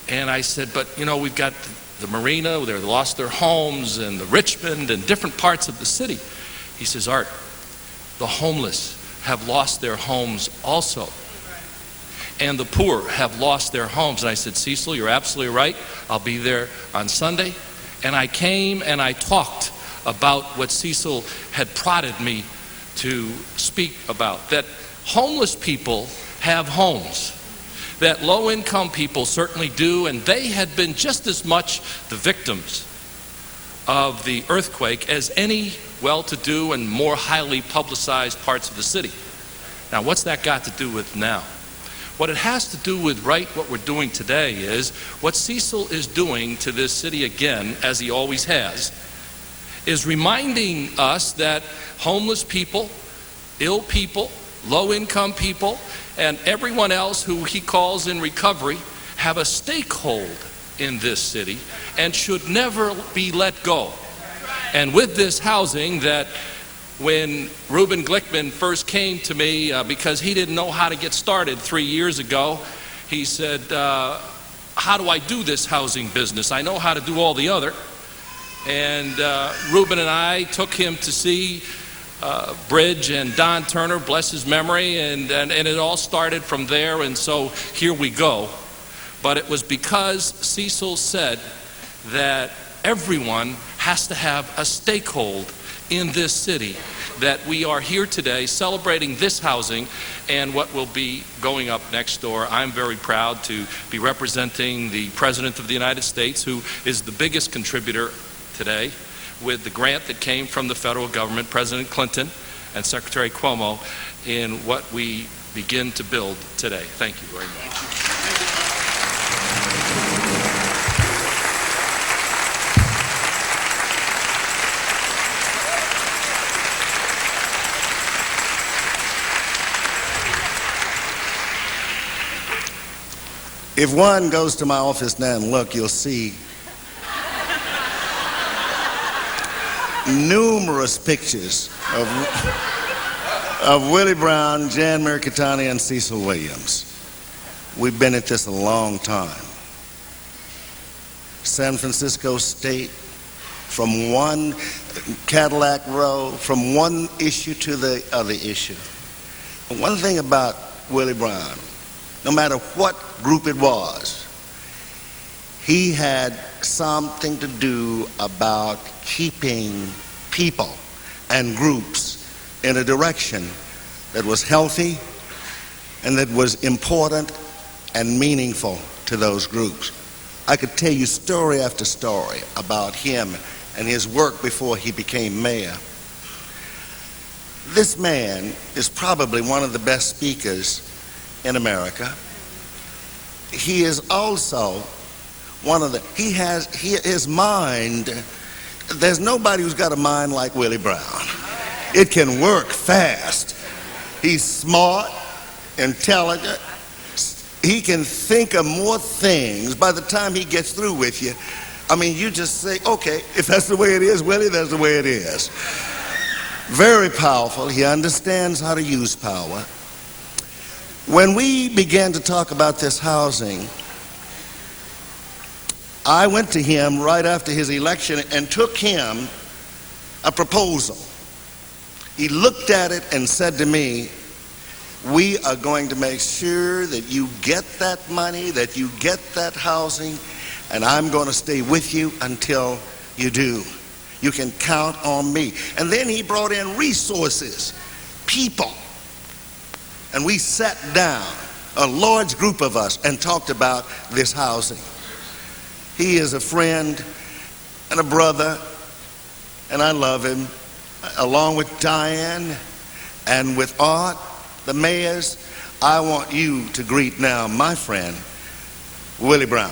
And I said, but, you know, we've got the marina, they lost their homes, and the Richmond, and different parts of the city. He says, Art, the homeless have lost their homes also. And the poor have lost their homes. And I said, Cecil, you're absolutely right. I'll be there on Sunday. And I came and I talked about what Cecil had prodded me to speak about, that homeless people have homes, that low-income people certainly do, and they had been just as much the victims of the earthquake as any well-to-do and more highly publicized parts of the city. Now, what's that got to do with now? What it has to do with what we're doing today is what Cecil is doing to this city again, as he always has, is reminding us that homeless people, ill people, low-income people, and everyone else who he calls in recovery have a stakehold in this city and should never be let go. And with this housing, that when Reuben Glickman first came to me because he didn't know how to get started 3 years ago, he said, how do I do this housing business? I know how to do all the other. And Reuben and I took him to see Bridge and Don Turner, bless his memory, and it all started from there, and so here we go. But it was because Cecil said that everyone has to have a stakehold in this city that we are here today celebrating this housing and what will be going up next door. I'm very proud to be representing the President of the United States, who is the biggest contributor today, with the grant that came from the federal government, President Clinton and Secretary Cuomo, in what we begin to build today. Thank you very much. If one goes to my office now and look, you'll see numerous pictures of Willie Brown, Jan Mercatani, and Cecil Williams. We've been at this a long time. San Francisco State, from one Cadillac Row, from one issue to the other issue. And one thing about Willie Brown, no matter what group it was, he had something to do about keeping people and groups in a direction that was healthy and that was important and meaningful to those groups. I could tell you story after story about him and his work before he became mayor. This man is probably one of the best speakers in America. He is also one of the, his mind, there's nobody who's got a mind like Willie Brown. It can work fast. He's smart, intelligent. He can think of more things by the time he gets through with you. I mean, you just say, okay, if that's the way it is, Willie, that's the way it is. Very powerful. He understands how to use power. When we began to talk about this housing, I went to him right after his election and took him a proposal. He looked at it and said to me, we are going to make sure that you get that money, that you get that housing, and I'm going to stay with you until you do. You can count on me. And then he brought in resources, people. And we sat down, a large group of us, and talked about this housing. He is a friend and a brother, and I love him, along with Diane and with Art, the mayors. I want you to greet now my friend, Willie Brown.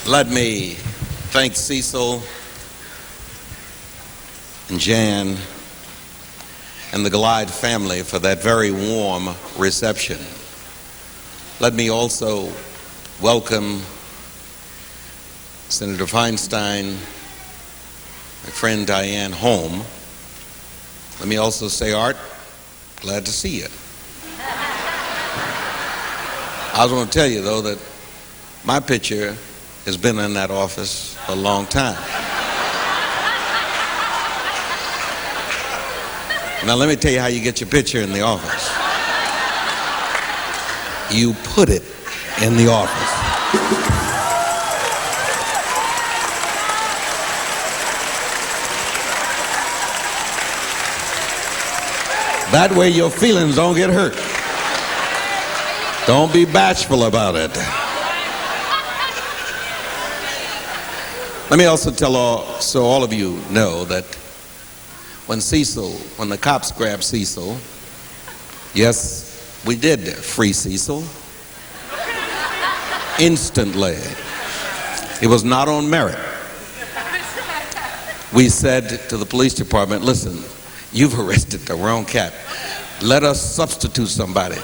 Let me thank Cecil and Jan and the Glide family for that very warm reception. Let me also welcome Senator Feinstein, my friend Diane, home. Let me also say, Art, glad to see you. I was going to tell you, though, that my picture has been in that office a long time. Now let me tell you how you get your picture in the office. You put it in the office. That way your feelings don't get hurt. Don't be bashful about it. Let me also tell all of you know that when the cops grabbed Cecil, yes, we did free Cecil instantly. It was not on merit. We said to the police department, listen, you've arrested the wrong cat. Let us substitute somebody.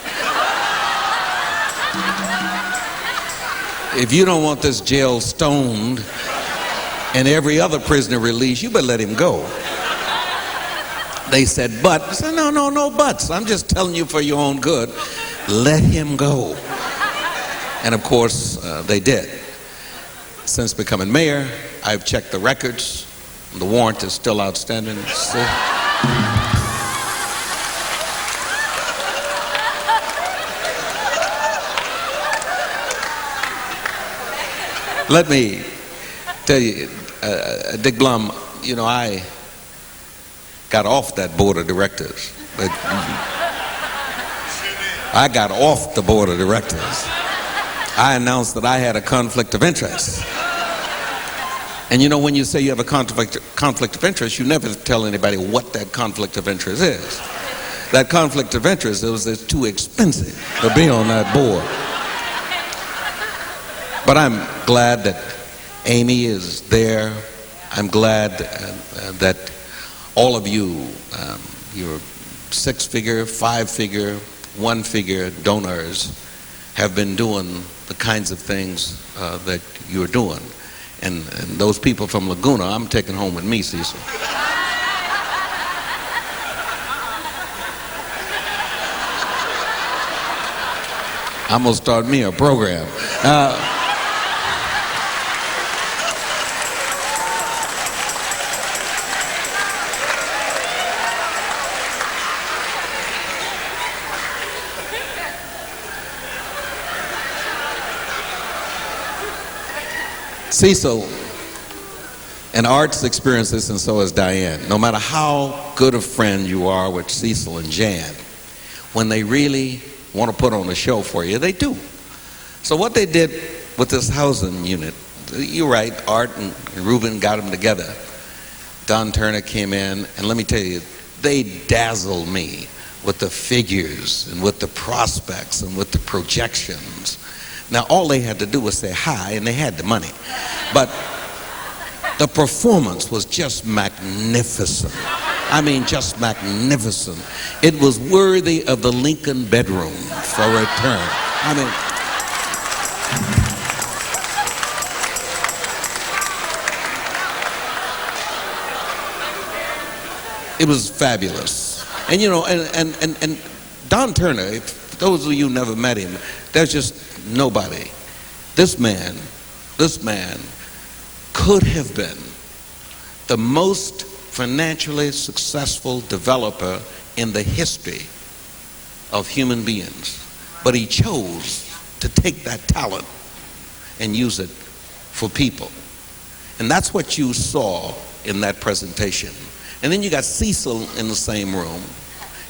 if you don't want this jail stoned and every other prisoner released, you better let him go. They said, but. I said, no buts. I'm just telling you for your own good. Let him go. And of course, they did. Since becoming mayor, I've checked the records. The warrant is still outstanding. Let me tell you, Dick Blum, you know, I got off that board of directors. But I got off the board of directors. I announced that I had a conflict of interest. And you know, when you say you have a conflict of interest, you never tell anybody what that conflict of interest is. That conflict of interest is it's too expensive to be on that board. But I'm glad that Amy is there. I'm glad that all of you, your 6-figure, 5-figure, 1-figure donors have been doing the kinds of things that you're doing. And those people from Laguna, I'm taking home with me, Cecil. I'm going to start me a program. Cecil and Art's experienced this, and so has Diane. No matter how good a friend you are with Cecil and Jan, when they really want to put on a show for you, they do. So what they did with this housing unit, you're right, Art and Ruben got them together. Don Turner came in, and let me tell you, they dazzled me with the figures and with the prospects and with the projections. Now, all they had to do was say hi, and they had the money. But the performance was just magnificent. I mean, just magnificent. It was worthy of the Lincoln bedroom for return. I mean, it was fabulous. And you know, and Don Turner, if those of you who never met him, there's just nobody. This man could have been the most financially successful developer in the history of human beings. But he chose to take that talent and use it for people. And that's what you saw in that presentation. And then you got Cecil in the same room.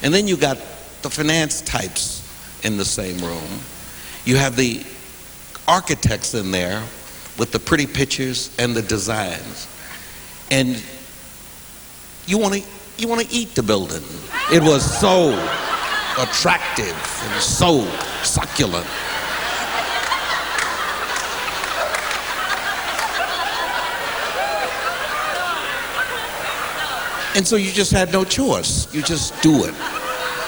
And then you got the finance types in the same room. You have the architects in there with the pretty pictures and the designs. And you want to eat the building. It was so attractive and so succulent. And so you just had no choice. You just do it.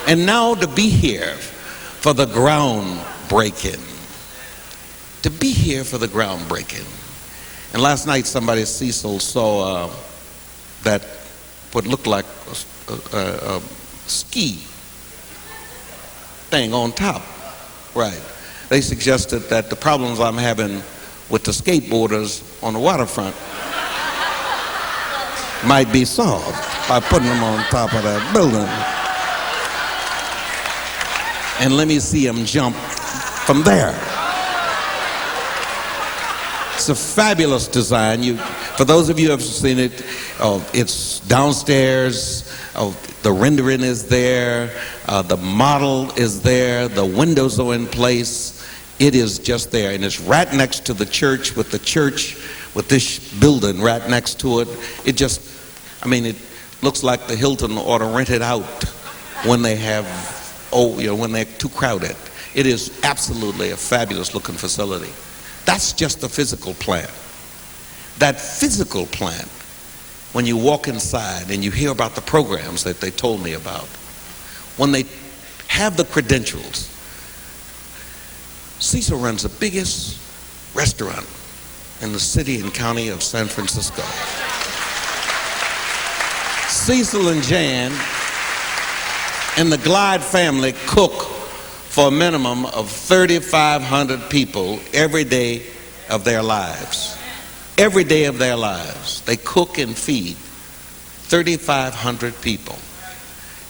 And now to be here for the groundbreaking. To be here for the groundbreaking. And last night somebody, Cecil, saw that what looked like a ski thing on top. Right. They suggested that the problems I'm having with the skateboarders on the waterfront might be solved by putting them on top of that building. And let me see them jump from there. It's a fabulous design. For those of you who have seen it, it's downstairs. The rendering is there. The model is there. The windows are in place. It is just there. And it's right next to the church, with this building right next to it. It just, I mean, it looks like the Hilton ought to rent it out when they have, when they're too crowded. It is absolutely a fabulous looking facility. That's just the physical plant. That physical plant, when you walk inside and you hear about the programs that they told me about, when they have the credentials, Cecil runs the biggest restaurant in the city and county of San Francisco. Cecil and Jan and the Glide family cook for a minimum of 3,500 people every day of their lives. Every day of their lives, they cook and feed 3,500 people.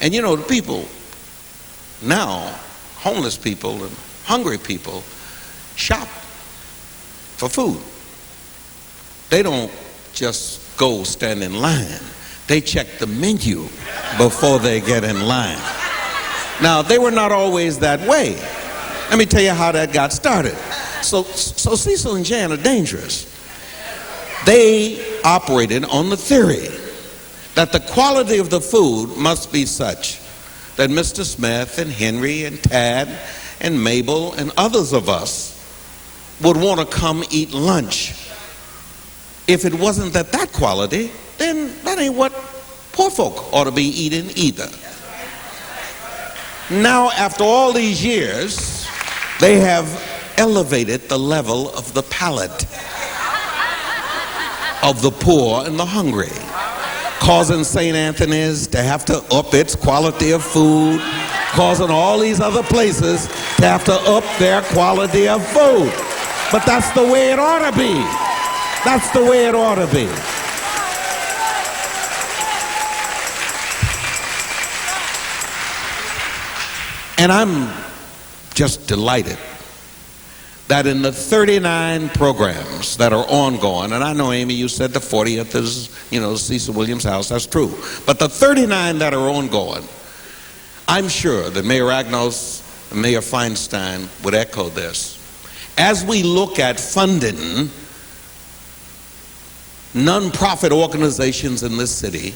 And you know, the people now, homeless people and hungry people, shop for food. They don't just go stand in line. They check the menu before they get in line. Now, they were not always that way. Let me tell you how that got started. So Cecil and Jan are dangerous. They operated on the theory that the quality of the food must be such that Mr. Smith and Henry and Tad and Mabel and others of us would want to come eat lunch. If it wasn't that quality, then that ain't what poor folk ought to be eating either. Now, after all these years, they have elevated the level of the palate of the poor and the hungry, causing St. Anthony's to have to up its quality of food, causing all these other places to have to up their quality of food. But that's the way it ought to be. That's the way it ought to be. And I'm just delighted that in the 39 programs that are ongoing, and I know, Amy, you said the 40th is, Cecil Williams' house, that's true. But the 39 that are ongoing, I'm sure that Mayor Agnos and Mayor Feinstein would echo this. As we look at funding nonprofit organizations in this city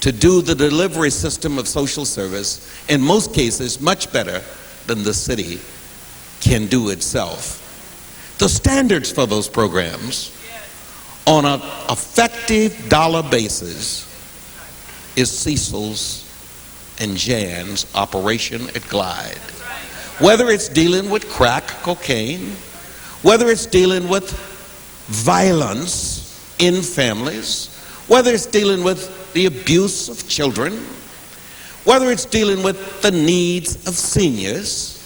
to do the delivery system of social service, in most cases much better than the city can do itself. The standards for those programs on an effective dollar basis is Cecil's and Jan's operation at Glide. Whether it's dealing with crack cocaine, whether it's dealing with violence in families, whether it's dealing with the abuse of children, whether it's dealing with the needs of seniors,